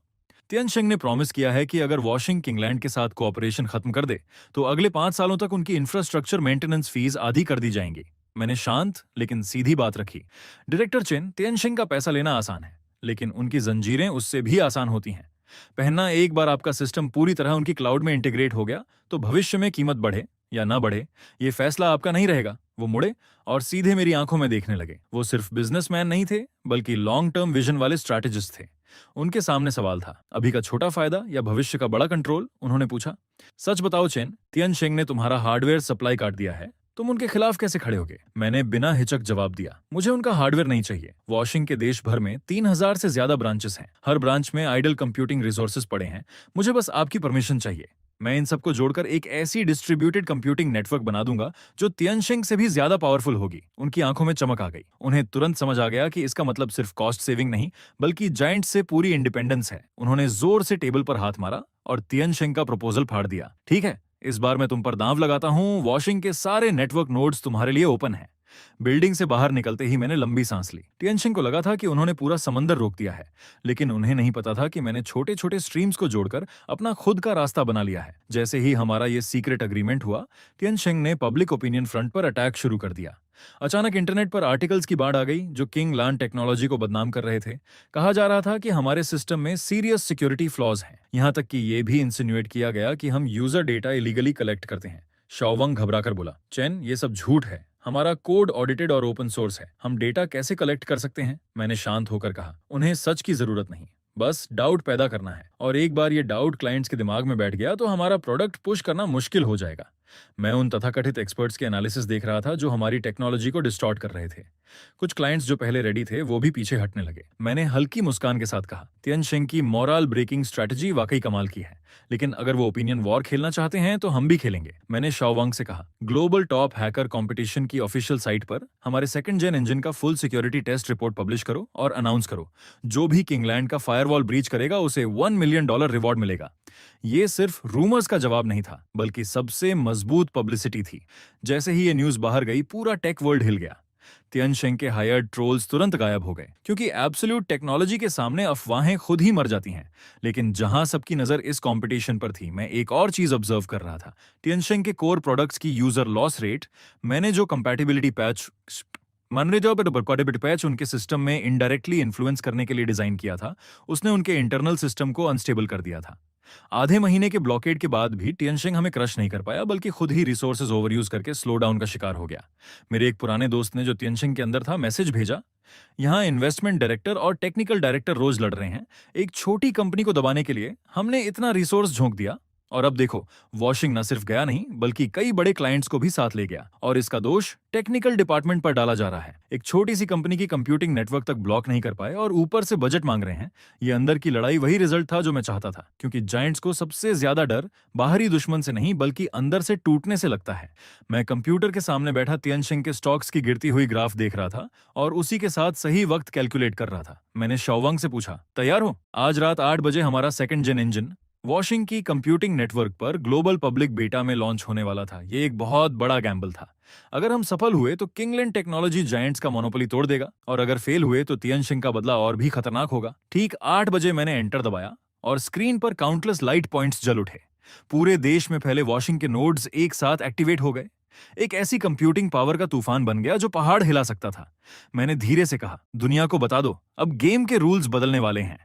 तियनशिंग ने प्रॉमिस किया है कि अगर वॉशिंग किंगलैंड के साथ कोऑपरेशन खत्म कर दे तो अगले 5 सालों तक उनकी इंफ्रास्ट्रक्चर मेंटेनेंस फीस आधी कर दी जाएंगी। मैंने शांत लेकिन सीधी बात रखी, डायरेक्टर चेन, तियनशिंग का पैसा लेना आसान है, लेकिन उनकी जंजीरें उससे भी आसान होती हैं। पहनना, एक बार आपका सिस्टम पूरी तरह उनकी क्लाउड में इंटीग्रेट हो गया तो भविष्य में कीमत बढ़े या ना बढ़े, ये फैसला आपका नहीं रहेगा। वो मुड़े और सीधे मेरी आंखों में देखने लगे। वो सिर्फ बिजनेसमैन नहीं थे, बल्कि लॉन्ग टर्म विजन वाले स्ट्रैटेजिस्ट थे। उनके सामने सवाल था, अभी का छोटा फायदा या भविष्य का बड़ा कंट्रोल? उन्होंने पूछा। सच बताओ चेन, तियनशिंग ने तुम्हारा हार्डवेयर सप्लाई काट दिया है, तुम उनके खिलाफ कैसे खड़े होगे? मैंने बिना हिचक जवाब दिया, मुझे उनका हार्डवेयर नहीं चाहिए। वॉशिंग के देश भर में 3,000 से ज्यादा ब्रांचेस हैं। हर ब्रांच में आइडल कंप्यूटिंग रिसोर्सेज पड़े हैं। मुझे बस आपकी परमिशन चाहिए। मैं इन सबको जोड़कर एक ऐसी डिस्ट्रीब्यूटेड कंप्यूटिंग नेटवर्क बना दूंगा जो तियनशिंग से भी ज्यादा पावरफुल होगी। उनकी आंखों में चमक आ गई। उन्हें तुरंत समझ आ गया कि इसका मतलब सिर्फ कॉस्ट सेविंग नहीं, बल्कि जायंट से पूरी इंडिपेंडेंस है। उन्होंने जोर से टेबल पर हाथ मारा और तियनशिंग का प्रपोजल फाड़ दिया। ठीक है, इस बार मैं तुम पर दांव लगाता हूं। वॉशिंग के सारे नेटवर्क नोड्स तुम्हारे लिए ओपन हैं। बिल्डिंग से बाहर निकलते ही मैंने लंबी सांस ली। टियनशिंग को लगा था कि उन्होंने पूरा समंदर रोक दिया है, लेकिन उन्हें नहीं पता था कि मैंने छोटे छोटे स्ट्रीम्स को जोड़कर अपना खुद का रास्ता बना लिया है। जैसे ही हमारा ये सीक्रेट अग्रीमेंट हुआ, टियनशिंग ने पब्लिक ओपिनियन फ्रंट पर अटैक शुरू कर दिया। अचानक इंटरनेट पर आर्टिकल्स की बाढ़ आ गई जो किंग लान टेक्नोलॉजी को बदनाम कर रहे थे। कहा जा रहा था कि हमारे सिस्टम में सीरियस सिक्योरिटी फ्लॉज हैं। यहां तक कि ये भी इंसिनुएट किया गया कि हम यूजर डेटा इलीगली कलेक्ट करते हैं। शाओवंग घबराकर बोला, चेन, ये सब झूठ है। हमारा कोड ऑडिटेड और ओपन सोर्स है। हम डेटा कैसे कलेक्ट कर सकते हैं? मैंने शांत होकर कहा, उन्हें सच की जरूरत नहीं, बस डाउट पैदा करना है। और एक बार ये डाउट क्लाइंट्स के दिमाग में बैठ गया तो हमारा प्रोडक्ट पुश करना मुश्किल हो जाएगा। मैं उन तथाकथित एक्सपर्ट्स के एनालिसिस देख रहा था जो हमारी टेक्नोलॉजी को डिस्टॉर्ट कर रहे थे। कुछ क्लाइंट्स जो पहले रेडी थे वो भी पीछे हटने लगे। मैंने हल्की मुस्कान के साथ कहा, तियनशिंग की मोरल ब्रेकिंग स्ट्रैटेजी वाकई कमाल की है, लेकिन अगर वो ओपिनियन वॉर खेलना चाहते हैं तो हम भी खेलेंगे। मैंने शाओवांग से कहा, ग्लोबल टॉप हैकर कंपटीशन की ऑफिशियल साइट पर हमारे सेकंड जेन इंजन का full security test report publish करो और अनाउंस करो। जो भी किंगलैंड का फायरवॉल ब्रीच करेगा उसे $1 मिलियन रिवॉर्ड मिलेगा। ये सिर्फ रूमर्स का जवाब नहीं था, बल्कि सबसे मजबूत पब्लिसिटी थी। जैसे ही ये न्यूज बाहर गई, पूरा टेक वर्ल्ड हिल गया। तियनशिंग के हायर्ड ट्रोल्स तुरंत गायब हो गए, क्योंकि एब्सोल्यूट टेक्नोलॉजी के सामने अफवाहें खुद ही मर जाती हैं। लेकिन जहां सबकी नजर इस कंपटीशन पर थी, मैं एक और चीज ऑब्जर्व कर रहा था। तियनशिंग के कोर प्रोडक्ट्स की यूजर लॉस रेट। मैंने जो कंपैटिबिलिटी पैच उनके सिस्टम में इनडायरेक्टली इन्फ्लुएंस करने के लिए डिजाइन किया था, उसने उनके इंटरनल सिस्टम को अनस्टेबल कर दिया था। आधे महीने के ब्लॉकेड के बाद भी तियनशिंग हमें क्रश नहीं कर पाया, बल्कि खुद ही रिसोर्सेज ओवरयूज करके स्लो डाउन का शिकार हो गया। मेरे एक पुराने दोस्त ने, जो तियनशिंग के अंदर था, मैसेज भेजा, यहाँ इन्वेस्टमेंट डायरेक्टर और टेक्निकल डायरेक्टर रोज लड़ रहे हैं। एक छोटी कंपनी को दबाने के लिए हमने इतना रिसोर्स झोंक दिया, और अब देखो, वॉशिंग न सिर्फ गया नहीं, बल्कि कई बड़े क्लाइंट्स को भी साथ ले गया। और इसका दोष टेक्निकल डिपार्टमेंट पर डाला जा रहा है। एक छोटी सी कंपनी की कंप्यूटिंग नेटवर्क तक ब्लॉक नहीं कर पाए और ऊपर से बजट मांग रहे हैं। ये अंदर की लड़ाई वही रिजल्ट था जो मैं चाहता था, क्योंकि जायंट्स को सबसे ज्यादा डर बाहरी दुश्मन से नहीं, बल्कि अंदर से टूटने से लगता है। मैं कंप्यूटर के सामने बैठा तियनशिंग के स्टॉक्स की गिरती हुई ग्राफ देख रहा था और उसी के साथ सही वक्त कैलकुलेट कर रहा था। मैंने शाओवांग से पूछा, तैयार हो? आज रात 8 बजे हमारा सेकंड जेन इंजन वॉशिंग की कंप्यूटिंग नेटवर्क पर ग्लोबल पब्लिक बेटा में लॉन्च होने वाला था। ये एक बहुत बड़ा गैम्बल था। अगर हम सफल हुए तो किंगलैंड टेक्नोलॉजी जायंट्स का मोनोपोली तोड़ देगा, और अगर फेल हुए तो तियनशिंग का बदला और भी खतरनाक होगा। ठीक 8 बजे मैंने एंटर दबाया और स्क्रीन पर काउंटलेस लाइट पॉइंट्स जल उठे। पूरे देश में फैले वॉशिंग के नोड्स एक साथ एक्टिवेट हो गए। एक ऐसी कंप्यूटिंग पावर का तूफान बन गया जो पहाड़ हिला सकता था। मैंने धीरे से कहा, दुनिया को बता दो, अब गेम के रूल्स बदलने वाले हैं।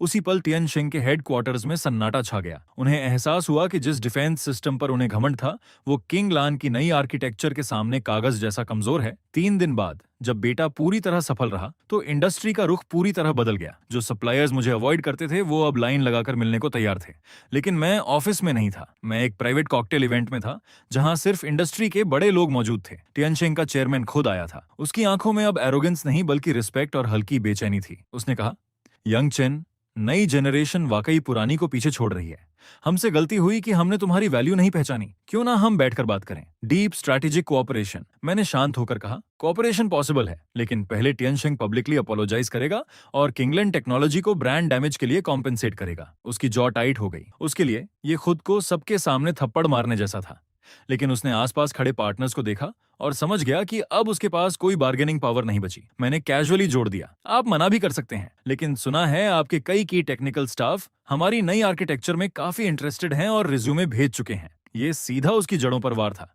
उसी पल तियनशिंग के हेडक्वार्टर्स में सन्नाटा छा गया। उन्हें एहसास हुआ कि जिस डिफेंस सिस्टम पर उन्हें घमंड था, वो किंग लान की नई आर्किटेक्चर के सामने कागज जैसा कमजोर है। 3 दिन बाद जब बेटा पूरी तरह सफल रहा, तो इंडस्ट्री का रुख पूरी तरह बदल गया। जो सप्लायर्स मुझे अवॉइड करते थे, वो अब लाइन लगाकर मिलने को तैयार थे। लेकिन मैं ऑफिस में नहीं था, मैं एक प्राइवेट कॉकटेल इवेंट में था, जहां सिर्फ इंडस्ट्री के बड़े लोग मौजूद थे। तियनशिंग का चेयरमैन खुद आया था। उसकी आंखों में अब एरोगेंस नहीं, बल्कि रिस्पेक्ट और हल्की बेचैनी थी। उसने कहा, यंग चेन, नई जनरेशन वाकई पुरानी को पीछे छोड़ रही है। हमसे गलती हुई कि हमने तुम्हारी वैल्यू नहीं पहचानी। क्यों ना हम बैठकर बात करें? Deep strategic cooperation. मैंने शांत होकर कहा, कोऑपरेशन पॉसिबल है, लेकिन पहले तियनशिंग पब्लिकली अपोलोजाइज करेगा और किंगलैंड टेक्नोलॉजी को ब्रांड डैमेज के लिए कॉम्पेंसेट करेगा। उसकी जॉ टाइट हो गई। उसके लिए ये खुद को सबके सामने थप्पड़ मारने जैसा था। लेकिन उसने आसपास खड़े पार्टनर्स को देखा और समझ गया कि अब उसके पास कोई बार्गेनिंग पावर नहीं बची। मैंने कैजुअली जोड़ दिया, आप मना भी कर सकते हैं, लेकिन सुना है आपके कई की टेक्निकल स्टाफ हमारी नई आर्किटेक्चर में काफी इंटरेस्टेड हैं और रिज्यूमे भेज चुके हैं। ये सीधा उसकी जड़ों पर वार था।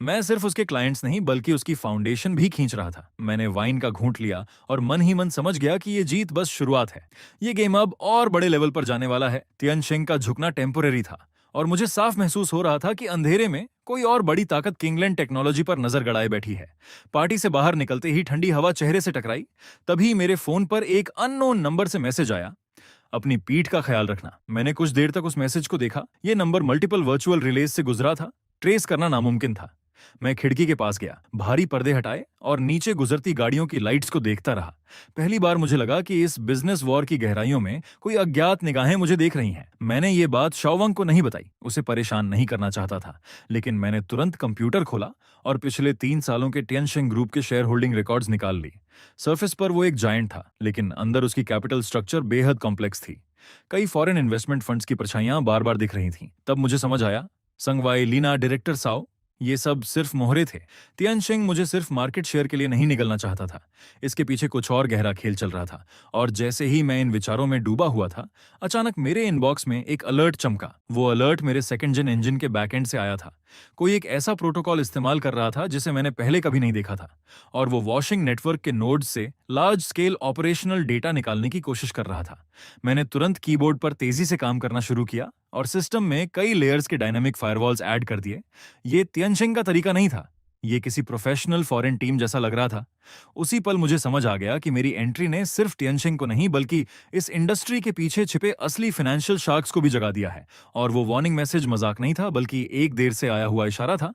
मैं सिर्फ उसके क्लाइंट्स नहीं, बल्कि उसकी फाउंडेशन भी खींच रहा था। मैंने वाइन का घूंट लिया और मन ही मन समझ गया कि ये जीत बस शुरुआत है। ये गेम अब और बड़े लेवल पर जाने वाला है। तियनशिंग का झुकना टेम्पोरेरी था, और मुझे साफ महसूस हो रहा था कि अंधेरे में कोई और बड़ी ताकत किंगलैंड टेक्नोलॉजी पर नजर गड़ाए बैठी है। पार्टी से बाहर निकलते ही ठंडी हवा चेहरे से टकराई। तभी मेरे फोन पर एक अननोन नंबर से मैसेज आया, अपनी पीठ का ख्याल रखना। मैंने कुछ देर तक उस मैसेज को देखा। ये नंबर मल्टीपल वर्चुअल रिलेज से गुजरा था। ट्रेस करना नामुमकिन था। मैं खिड़की के पास गया, भारी पर्दे हटाए और नीचे गुजरती गाड़ियों की लाइट्स को देखता रहा। पहली बार मुझे लगा कि इस बिजनेस वॉर की गहराइयों में कोई अज्ञात निगाहें मुझे देख रही हैं। मैंने ये बात शाओवांग को नहीं बताई, उसे परेशान नहीं करना चाहता था, लेकिन मैंने तुरंत कंप्यूटर खोला और पिछले 3 सालों के टियनशिंग ग्रुप के शेयर होल्डिंग रिकॉर्ड्स निकाल ली। सरफेस पर वो एक जायंट था, लेकिन अंदर उसकी कैपिटल स्ट्रक्चर बेहद कॉम्प्लेक्स थी। कई फॉरेन इन्वेस्टमेंट फंड्स की परछाइयां बार बार दिख रही थीं। तब मुझे समझ आया, संगवाई, लीना, डायरेक्टर साओ, ये सब सिर्फ मोहरे थे। तियानशिंग मुझे सिर्फ मार्केट शेयर के लिए नहीं निगलना चाहता था, इसके पीछे कुछ और गहरा खेल चल रहा था। और जैसे ही मैं इन विचारों में डूबा हुआ था, अचानक मेरे इनबॉक्स में एक अलर्ट चमका। वो अलर्ट मेरे सेकंड जेन इंजन के बैकएंड से आया था। कोई एक ऐसा प्रोटोकॉल इस्तेमाल कर रहा था जिसे मैंने पहले कभी नहीं देखा था, और वो वॉशिंग नेटवर्क के नोड्स से लार्ज स्केल ऑपरेशनल डेटा निकालने की कोशिश कर रहा था। मैंने तुरंत कीबोर्ड पर तेजी से काम करना शुरू किया और सिस्टम में कई लेयर्स के डायनामिक फायरवॉल्स ऐड कर दिए। ये तियानशिंग का तरीका नहीं था, ये किसी प्रोफेशनल फॉरेन टीम जैसा लग रहा था। उसी पल मुझे समझ आ गया कि मेरी एंट्री ने सिर्फ तियानशिंग को नहीं, बल्कि इस इंडस्ट्री के पीछे छिपे असली फाइनेंशियल शार्क्स को भी जगा दिया है। और वो वार्निंग मैसेज मजाक नहीं था, बल्कि एक देर से आया हुआ इशारा था।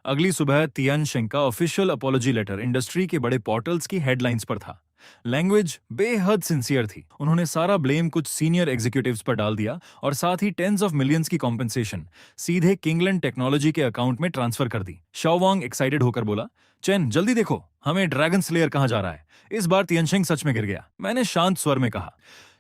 अगली सुबह तियानशिंग का ऑफिशियल अपॉलॉजी लेटर इंडस्ट्री के बड़े पोर्टल्स की हेडलाइंस पर था। लैंग्वेज बेहद सिंसियर थी। उन्होंने सारा ब्लेम कुछ सीनियर एग्जीक्यूटिव्स पर डाल दिया और साथ ही टेंस ऑफ मिलियंस की कॉम्पेंसेशन सीधे किंगलैंड टेक्नोलॉजी के अकाउंट में ट्रांसफर कर दी। शाओवांग एक्साइटेड होकर बोला, चेन जल्दी देखो, हमें ड्रैगन स्लेयर कहां जा रहा है। इस बार तियानशिंग सच में गिर गया। मैंने शांत स्वर में कहा,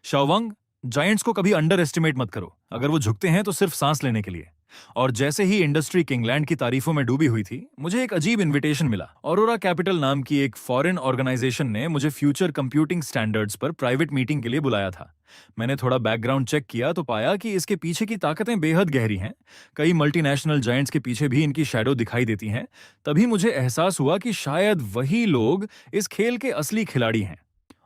शाओवांग, जायंट्स को कभी अंडर एस्टिमेट मत करो। अगर वो झुकते हैं तो सिर्फ सांस लेने के लिए। और जैसे ही इंडस्ट्री किंगलैंड की तारीफों में डूबी हुई थी, मुझे एक अजीब इनविटेशन मिला। ऑरोरा कैपिटल नाम की एक फॉरेन ऑर्गेनाइजेशन ने मुझे फ्यूचर कंप्यूटिंग स्टैंडर्ड्स पर प्राइवेट मीटिंग के लिए बुलाया था। मैंने थोड़ा बैकग्राउंड चेक किया तो पाया कि इसके पीछे की ताकतें बेहद गहरी हैं। कई मल्टीनेशनल जायंट्स के पीछे भी इनकी शैडो दिखाई देती हैं। तभी मुझे एहसास हुआ कि शायद वही लोग इस खेल के असली खिलाड़ी हैं,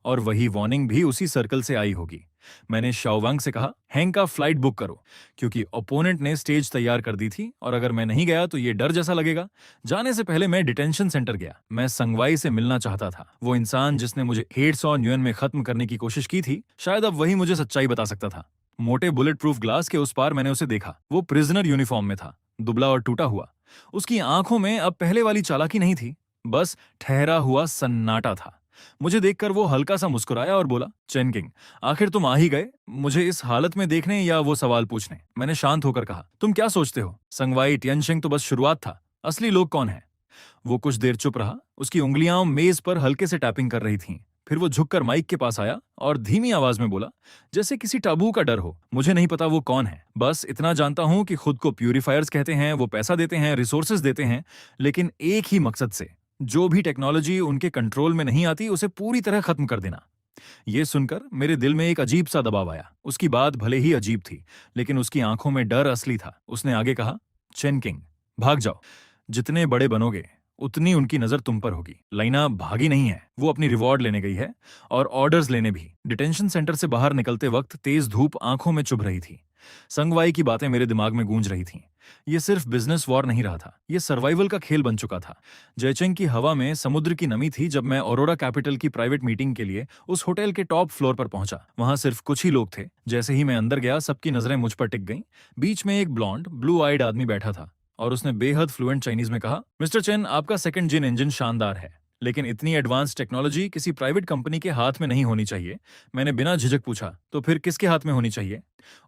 और वही वार्निंग भी उसी सर्कल से आई होगी। मैंने शाओवांग से कहा, हैंग का फ्लाइट बुक करो, क्योंकि ओपोनेंट ने स्टेज तैयार कर दी थी और अगर मैं नहीं गया तो ये डर जैसा लगेगा। जाने से पहले मैं डिटेंशन सेंटर गया। मैं संगवाई से मिलना चाहता था, वो इंसान जिसने मुझे 150 न्यूयन में खत्म करने की कोशिश की थी। शायद अब वही मुझे सच्चाई बता सकता था। मोटे बुलेट प्रूफ ग्लास के उस पार मैंने उसे देखा। वो प्रिजनर यूनिफॉर्म में था, दुबला और टूटा हुआ। उसकी आंखों में अब पहले वाली चालाकी नहीं थी, बस ठहरा हुआ सन्नाटा था। मुझे देखकर वो हल्का सा मुस्कुराया और बोला, चेन किंग, आखिर तुम आ ही गए, मुझे इस हालत में देखने या वो सवाल पूछने। मैंने शांत होकर कहा, तुम क्या सोचते हो, संगवाई तियानशिंग तो बस शुरुआत था, असली लोग कौन है। वो कुछ देर चुप रहा। उसकी उंगलियां मेज पर हल्के से टैपिंग कर रही थीं। फिर वो झुककर माइक के पास आया और धीमी आवाज में बोला, जैसे किसी टाबू का डर हो, मुझे नहीं पता वो कौन है, बस इतना जानता हूं कि खुद को प्यूरिफायर्स कहते हैं, वो पैसा देते हैं, रिसोर्सेज देते हैं, लेकिन एक ही मकसद से, जो भी टेक्नोलॉजी उनके कंट्रोल में नहीं आती उसे पूरी तरह खत्म कर देना। ये सुनकर मेरे दिल में एक अजीब सा दबाव आया। उसकी बात भले ही अजीब थी, लेकिन उसकी आंखों में डर असली था। उसने आगे कहा, चेन किंग, भाग जाओ, जितने बड़े बनोगे उतनी उनकी नजर तुम पर होगी। लाइना भागी नहीं है, वो अपनी रिवॉर्ड लेने गई है, और ऑर्डर्स लेने भी। डिटेंशन सेंटर से बाहर निकलते वक्त तेज धूप आंखों में चुभ रही थी। संगवाई की बातें मेरे दिमाग में गूंज रही थीं। ये सिर्फ बिजनेस वॉर नहीं रहा था, ये सर्वाइवल का खेल बन चुका था। जयचंग की हवा में समुद्र की नमी थी जब मैं ऑरोरा कैपिटल की प्राइवेट मीटिंग के लिए उस होटल के टॉप फ्लोर पर पहुंचा। वहां सिर्फ कुछ ही लोग थे। जैसे ही मैं अंदर गया, सबकी नजरें मुझ पर टिक गईं। बीच में एक ब्लॉन्ड, ब्लू आइड आदमी बैठा था और उसने बेहद फ्लुएंट चाइनीज में कहा, मिस्टर चेन, आपका सेकंड जिन इंजन शानदार है, लेकिन इतनी एडवांस टेक्नोलॉजी किसी प्राइवेट कंपनी के हाथ में नहीं होनी चाहिए। मैंने बिना झिझक पूछा, तो फिर किसके हाथ में होनी चाहिए?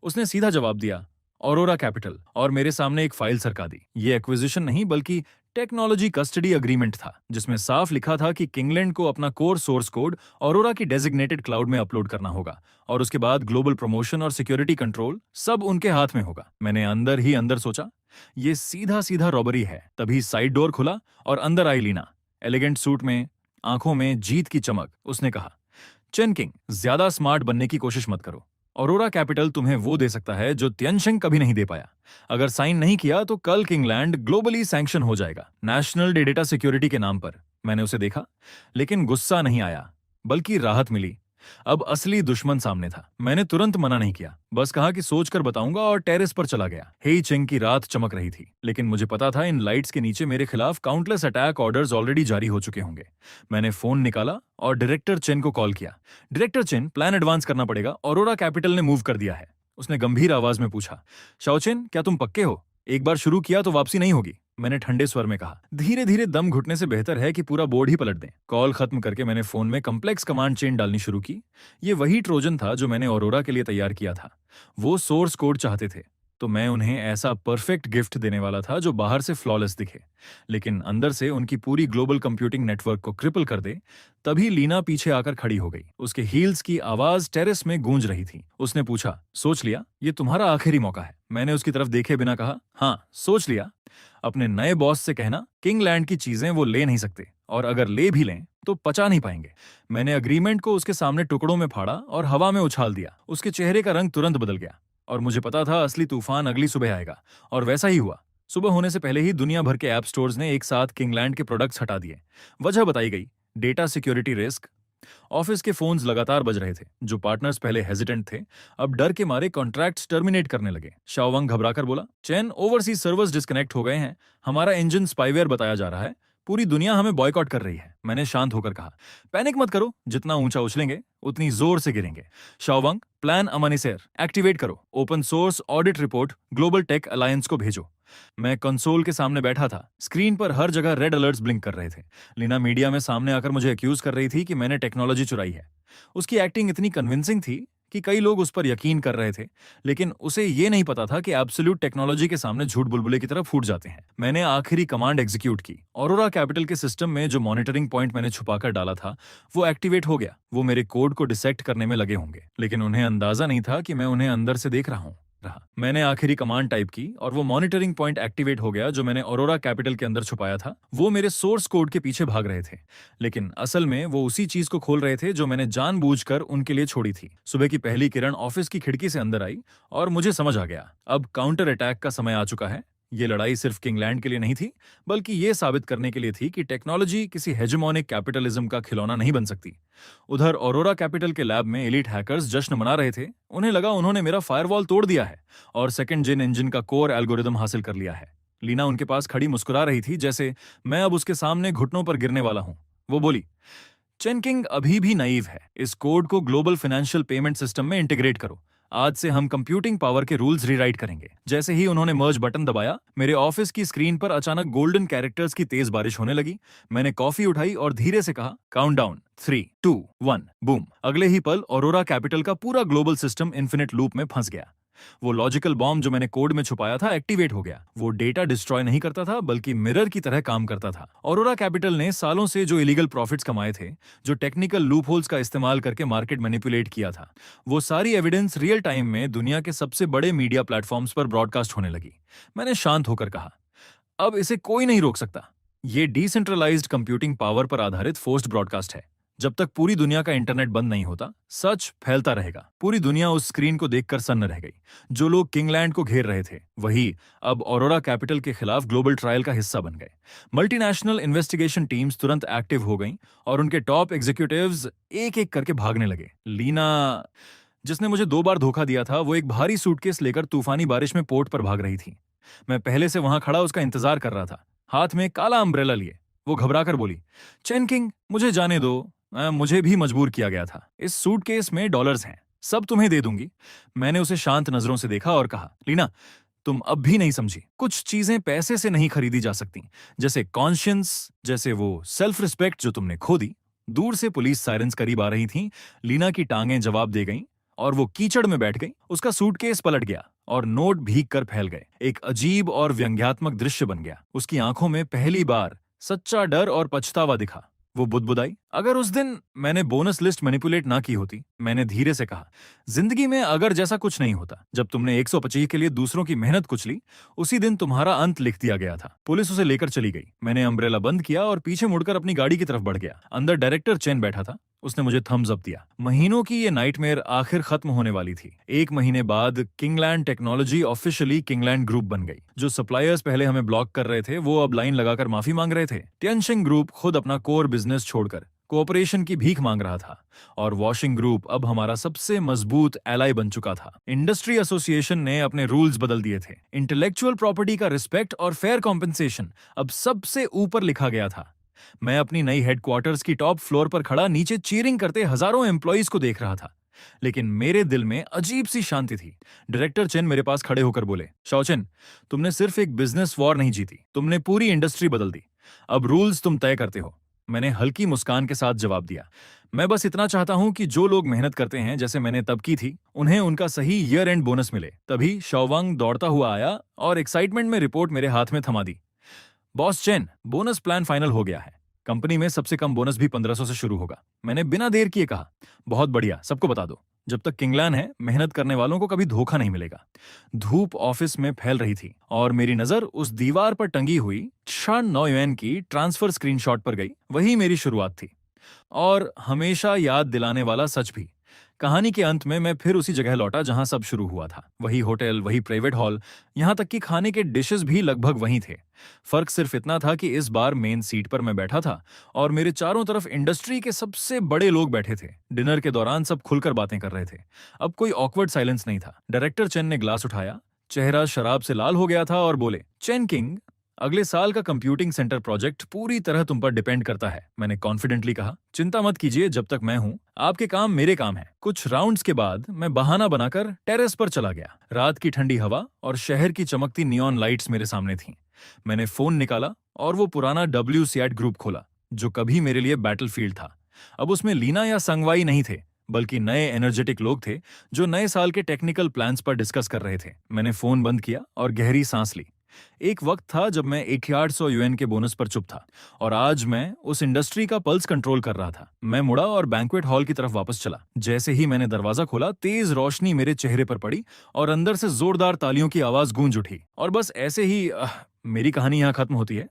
उसने सीधा जवाब दिया, ऑरोरा कैपिटल, और मेरे सामने एक फाइल सरका दी। ये एक्विजिशन नहीं बल्कि टेक्नोलॉजी कस्टडी अग्रीमेंट था, जिसमें साफ लिखा था कि किंगलैंड को अपना कोर सोर्स कोड ऑरोरा की डेजिग्नेटेड क्लाउड में अपलोड करना होगा, और उसके बाद ग्लोबल प्रमोशन और सिक्योरिटी कंट्रोल सब उनके हाथ में होगा। मैंने अंदर ही अंदर सोचा, ये सीधा सीधा रॉबरी है। तभी साइड डोर खुला और अंदर आई लीना, एलिगेंट सूट में, आंखों में जीत की चमक। उसने कहा, चेन किंग, ज्यादा स्मार्ट बनने की कोशिश मत करो। ऑरोरा कैपिटल तुम्हें वो दे सकता है जो तियानशिंग कभी नहीं दे पाया। अगर साइन नहीं किया तो कल किंगलैंड ग्लोबली सैंक्शन हो जाएगा, नेशनल डेटा सिक्योरिटी के नाम पर। मैंने उसे देखा, लेकिन गुस्सा नहीं आया, बल्कि राहत मिली। अब असली दुश्मन सामने था। मैंने तुरंत मना नहीं किया, बस कहा कि सोचकर बताऊंगा, और टेरेस पर चला गया। हेई चेंग की रात चमक रही थी, लेकिन मुझे पता था इन लाइट्स के नीचे मेरे खिलाफ काउंटलेस अटैक ऑर्डर्स ऑलरेडी जारी हो चुके होंगे। मैंने फोन निकाला और डायरेक्टर चेन को कॉल किया। डायरेक्टर चेन, प्लान एडवांस करना पड़ेगा, ऑरोरा कैपिटल ने मूव कर दिया है। उसने गंभीर आवाज में पूछा, शाओचेन, क्या तुम पक्के हो? एक बार शुरू किया तो वापसी नहीं होगी, मैंने ठंडे स्वर में कहा। धीरे धीरे दम घुटने से बेहतर है कि पूरा बोर्ड ही पलट दें। कॉल खत्म करके मैंने फोन में कम्प्लेक्स कमांड चेन डालनी शुरू की। ये वही ट्रोजन था जो मैंने ऑरोरा के लिए तैयार किया था। वो सोर्स कोड चाहते थे, तो मैं उन्हें ऐसा परफेक्ट गिफ्ट देने वाला था जो बाहर से फ्लॉलेस दिखे, लेकिन अंदर से उनकी पूरी ग्लोबल कंप्यूटिंग नेटवर्क को क्रिपल कर दे। तभी लीना पीछे आकर खड़ी हो गई। उसके हील्स की आवाज टेरेस में गूंज रही थी। उसने पूछा, सोच लिया? ये तुम्हारा आखिरी मौका है। मैंने उसकी तरफ देखे बिना कहा, हाँ सोच लिया। अपने नए बॉस से कहना किंगलैंड की चीजें वो ले नहीं सकते, और अगर ले भी लें तो पचा नहीं पाएंगे। मैंने अग्रीमेंट को उसके सामने टुकड़ों में फाड़ा और हवा में उछाल दिया। उसके चेहरे का रंग तुरंत बदल गया, और मुझे पता था असली तूफान अगली सुबह आएगा। और वैसा ही हुआ। सुबह होने से पहले ही दुनिया भर के ऐप स्टोर्स ने एक साथ किंगलैंड के प्रोडक्ट्स हटा दिए। वजह बताई गई, डेटा सिक्योरिटी रिस्क। ऑफिस के फोन्स लगातार बज रहे थे। जो पार्टनर्स पहले हेजिटेंट थे, अब डर के मारे कॉन्ट्रैक्ट्स टर्मिनेट करने लगे। शाओवांग घबराकर बोला, चेन, ओवरसीज सर्वर्स डिस्कनेक्ट हो गए हैं। हमारा इंजन स्पाईवेयर बताया जा रहा है। पूरी दुनिया हमें बॉयकॉट कर रही है। मैंने शांत होकर कहा, पैनिक मत करो। जितना ऊंचा उछलेंगे उतनी जोर से गिरेंगे। शाओवांग, प्लान अमानिसेर एक्टिवेट करो। Open source audit report global tech alliance को भेजो। मैं कंसोल के सामने बैठा था। स्क्रीन पर हर जगह रेड अलर्ट्स ब्लिंक कर रहे थे। लीना मीडिया में सामने आकर मुझे एक्यूज कर रही थी कि मैंने टेक्नोलॉजी चुराई है। उसकी एक्टिंग इतनी कन्विंसिंग थी कि कई लोग उस पर यकीन कर रहे थे, लेकिन उसे ये नहीं पता था कि एब्सोल्यूट टेक्नोलॉजी के सामने झूठ बुलबुले की तरह फूट जाते हैं। मैंने आखिरी कमांड एग्जीक्यूट की। ऑरोरा कैपिटल के सिस्टम में जो मॉनिटरिंग पॉइंट मैंने छुपाकर डाला था, वो एक्टिवेट हो गया। वो मेरे कोड को डिसेक्ट करने में लगे होंगे, लेकिन उन्हें अंदाजा नहीं था कि मैं उन्हें अंदर से देख रहा हूं। मैंने आखिरी कमांड टाइप की और वो मॉनिटरिंग पॉइंट एक्टिवेट हो गया जो मैंने ऑरोरा कैपिटल के अंदर छुपाया था। वो मेरे सोर्स कोड के पीछे भाग रहे थे, लेकिन असल में वो उसी चीज को खोल रहे थे जो मैंने जानबूझकर उनके लिए छोड़ी थी। सुबह की पहली किरण ऑफिस की खिड़की से अंदर आई और मुझे समझ आ गया, अब काउंटर अटैक का समय आ चुका है। ये लड़ाई सिर्फ किंगलैंड के लिए नहीं थी, बल्कि ये साबित करने के लिए थी कि टेक्नोलॉजी किसी हेजेमोनिक कैपिटलिज्म का खिलौना नहीं बन सकती। उधर ऑरोरा कैपिटल के लैब में एलीट हैकर्स जश्न मना रहे थे। उन्हें लगा उन्होंने मेरा फायरवॉल तोड़ दिया है और सेकंड जेन इंजन का कोर एल्गोरिदम हासिल कर लिया है। लीना उनके पास खड़ी मुस्कुरा रही थी, जैसे मैं अब उसके सामने घुटनों पर गिरने वाला हूं। वो बोली, चेन किंग अभी भी नाइव है। इस कोड को ग्लोबल फाइनेंशियल पेमेंट सिस्टम में इंटीग्रेट करो। आज से हम कंप्यूटिंग पावर के रूल्स रीराइट करेंगे। जैसे ही उन्होंने मर्ज बटन दबाया, मेरे ऑफिस की स्क्रीन पर अचानक गोल्डन कैरेक्टर्स की तेज बारिश होने लगी। मैंने कॉफी उठाई और धीरे से कहा, काउंटडाउन 3, 2, 1, बूम। अगले ही पल ऑरोरा कैपिटल का पूरा ग्लोबल सिस्टम इन्फिनिट लूप में फंस गया। वो लॉजिकल बॉम्ब जो मैंने कोड में छुपाया था एक्टिवेट हो गया। वो डेटा डिस्ट्रॉय नहीं करता था, बल्कि मिरर की तरह काम करता था। ऑरोरा कैपिटल ने सालों से जो इलीगल प्रॉफिट्स कमाए थे, जो टेक्निकल लूपहोल्स का इस्तेमाल करके मार्केट मैनिपुलेट किया था, वो सारी एविडेंस रियल टाइम में दुनिया के सबसे बड़े मीडिया प्लेटफॉर्म्स पर ब्रॉडकास्ट होने लगी। मैंने शांत होकर कहा, अब इसे कोई नहीं रोक सकता। ये डिसेंट्रलाइज्ड कंप्यूटिंग पावर पर आधारित फोर्स्ड ब्रॉडकास्ट है। जब तक पूरी दुनिया का इंटरनेट बंद नहीं होता, सच फैलता रहेगा। पूरी दुनिया उस स्क्रीन को देखकर सन्न रह गई। जो लोग किंगलैंड को घेर रहे थे, वही अब ऑरोरा कैपिटल के खिलाफ ग्लोबल ट्रायल का हिस्सा बन गए। मल्टीनेशनल इन्वेस्टिगेशन टीम्स तुरंत एक्टिव हो गईं और उनके टॉप एग्जीक्यूटिव्स एक एक करके भागने लगे। लीना, जिसने मुझे 2 बार धोखा दिया था, वो एक भारी सूटकेस लेकर तूफानी बारिश में पोर्ट पर भाग रही थी। मैं पहले से वहां खड़ा उसका इंतजार कर रहा था, हाथ में काला अम्ब्रेला लिए। वो घबराकर बोली, चेन किंग, मुझे जाने दो। मुझे भी मजबूर किया गया था। इस सूटकेस में डॉलर्स हैं, सब तुम्हें दे दूंगी। मैंने उसे शांत नजरों से देखा और कहा, लीना, तुम अब भी नहीं समझी। कुछ चीजें पैसे से नहीं खरीदी जा सकती, जैसे कॉन्शियंस, जैसे वो सेल्फ रिस्पेक्ट जो तुमने खो दी। दूर से पुलिस सायरन्स करीब आ रही थीं। लीना की टांगें जवाब दे गईं और वो कीचड़ में बैठ गई। उसका सूटकेस पलट गया और नोट भीग कर फैल गए। एक अजीब और व्यंग्यात्मक दृश्य बन गया। उसकी आंखों में पहली बार सच्चा डर और पछतावा दिखा। वो बुदबुदाई, अगर उस दिन मैंने बोनस लिस्ट मैनिपुलेट ना की होती। मैंने धीरे से कहा, जिंदगी में अगर जैसा कुछ नहीं होता। जब तुमने 125 के लिए दूसरों की मेहनत कुचली, उसी दिन तुम्हारा अंत लिख दिया गया था। पुलिस उसे लेकर चली गई। मैंने अम्ब्रेला बंद किया और पीछे मुड़कर अपनी गाड़ी की तरफ बढ़ गया। अंदर डायरेक्टर चेन बैठा था। उसने मुझे थम्स अप दिया। महीनों की ये नाइटमेयर आखिर खत्म होने वाली थी। 1 महीने बाद किंगलैंड टेक्नोलॉजी ऑफिशियली किंगलैंड ग्रुप बन गई। जो सप्लायर्स पहले हमें ब्लॉक कर रहे थे, वो अब लाइन लगाकर माफी मांग रहे थे। टियनशिंग ग्रुप खुद अपना कोर बिजनेस छोड़कर कोऑपरेशन की भीख मांग रहा था, और वॉशिंग ग्रुप अब हमारा सबसे मजबूत एलाई बन चुका था। इंडस्ट्री एसोसिएशन ने अपने रूल्स बदल दिए थे। इंटेलेक्चुअल प्रॉपर्टी का रिस्पेक्ट और फेयर कॉम्पेंसेशन अब सबसे ऊपर लिखा गया था। मैं अपनी नई हेडक्वार्टर्स की टॉप फ्लोर पर खड़ा नीचे चीयरिंग करते हजारों एम्प्लॉइज को देख रहा था। लेकिन मेरे दिल में अजीब सी शांति थी। डायरेक्टर चेन मेरे पास खड़े होकर बोले, शाओचेन, तुमने सिर्फ एक बिजनेस वॉर नहीं जीती, तुमने पूरी इंडस्ट्री बदल दी। अब रूल्स तुम तय करते हो। मैंने हल्की मुस्कान के साथ जवाब दिया, मैं बस इतना चाहता हूं कि जो लोग मेहनत करते हैं जैसे मैंने तब की थी, उन्हें उनका सही ईयर एंड बोनस मिले। तभी शाओवांग दौड़ता हुआ आया और एक्साइटमेंट में रिपोर्ट मेरे हाथ में थमा दी। Boss Chen, bonus plan final हो गया है। कंपनी में सबसे कम बोनस भी 1500 से शुरू होगा। मैंने बिना देर किए कहा, बहुत बढ़िया, सबको बता दो। जब तक किंगलैन है, मेहनत करने वालों को कभी धोखा नहीं मिलेगा। धूप ऑफिस में फैल रही थी और मेरी नजर उस दीवार पर टंगी हुई 6 युएन की ट्रांसफर स्क्रीनशॉट पर गई। वही मेरी शुरुआत थी और हमेशा याद दिलाने वाला सच भी। कहानी के अंत में मैं फिर उसी जगह लौटा जहां सब शुरू हुआ था। वही होटल, वही प्राइवेट हॉल, यहां तक कि खाने के डिशेस भी लगभग वही थे। फर्क सिर्फ इतना था कि इस बार मेन सीट पर मैं बैठा था और मेरे चारों तरफ इंडस्ट्री के सबसे बड़े लोग बैठे थे। डिनर के दौरान सब खुलकर बातें कर रहे थे। अब कोई ऑकवर्ड साइलेंस नहीं था। डायरेक्टर चेन ने ग्लास उठाया, चेहरा शराब से लाल हो गया था और बोले, चेन किंग, अगले साल का कंप्यूटिंग सेंटर प्रोजेक्ट पूरी तरह तुम पर डिपेंड करता है। मैंने कॉन्फिडेंटली कहा, चिंता मत कीजिए, जब तक मैं हूं, आपके काम मेरे काम है। कुछ राउंड्स के बाद मैं बहाना बनाकर टेरेस पर चला गया। रात की ठंडी हवा और शहर की चमकती नियॉन लाइट्स मेरे सामने थीं। मैंने फोन निकाला और वो पुराना WCAT ग्रुप खोला, जो कभी मेरे लिए बैटलफील्ड था। अब उसमें लीना या संगवाई नहीं थे, बल्कि नए एनर्जेटिक लोग थे जो नए साल के टेक्निकल प्लान्स पर डिस्कस कर रहे थे। मैंने फोन बंद किया और गहरी सांस ली। एक वक्त था जब मैं 1800 युएन के बोनस पर चुप था और आज मैं उस इंडस्ट्री का पल्स कंट्रोल कर रहा था। मैं मुड़ा और बैंक्वेट हॉल की तरफ वापस चला। जैसे ही मैंने दरवाजा खोला, तेज रोशनी मेरे चेहरे पर पड़ी और अंदर से जोरदार तालियों की आवाज गूंज उठी। और बस ऐसे ही मेरी कहानी यहाँ खत्म होती है।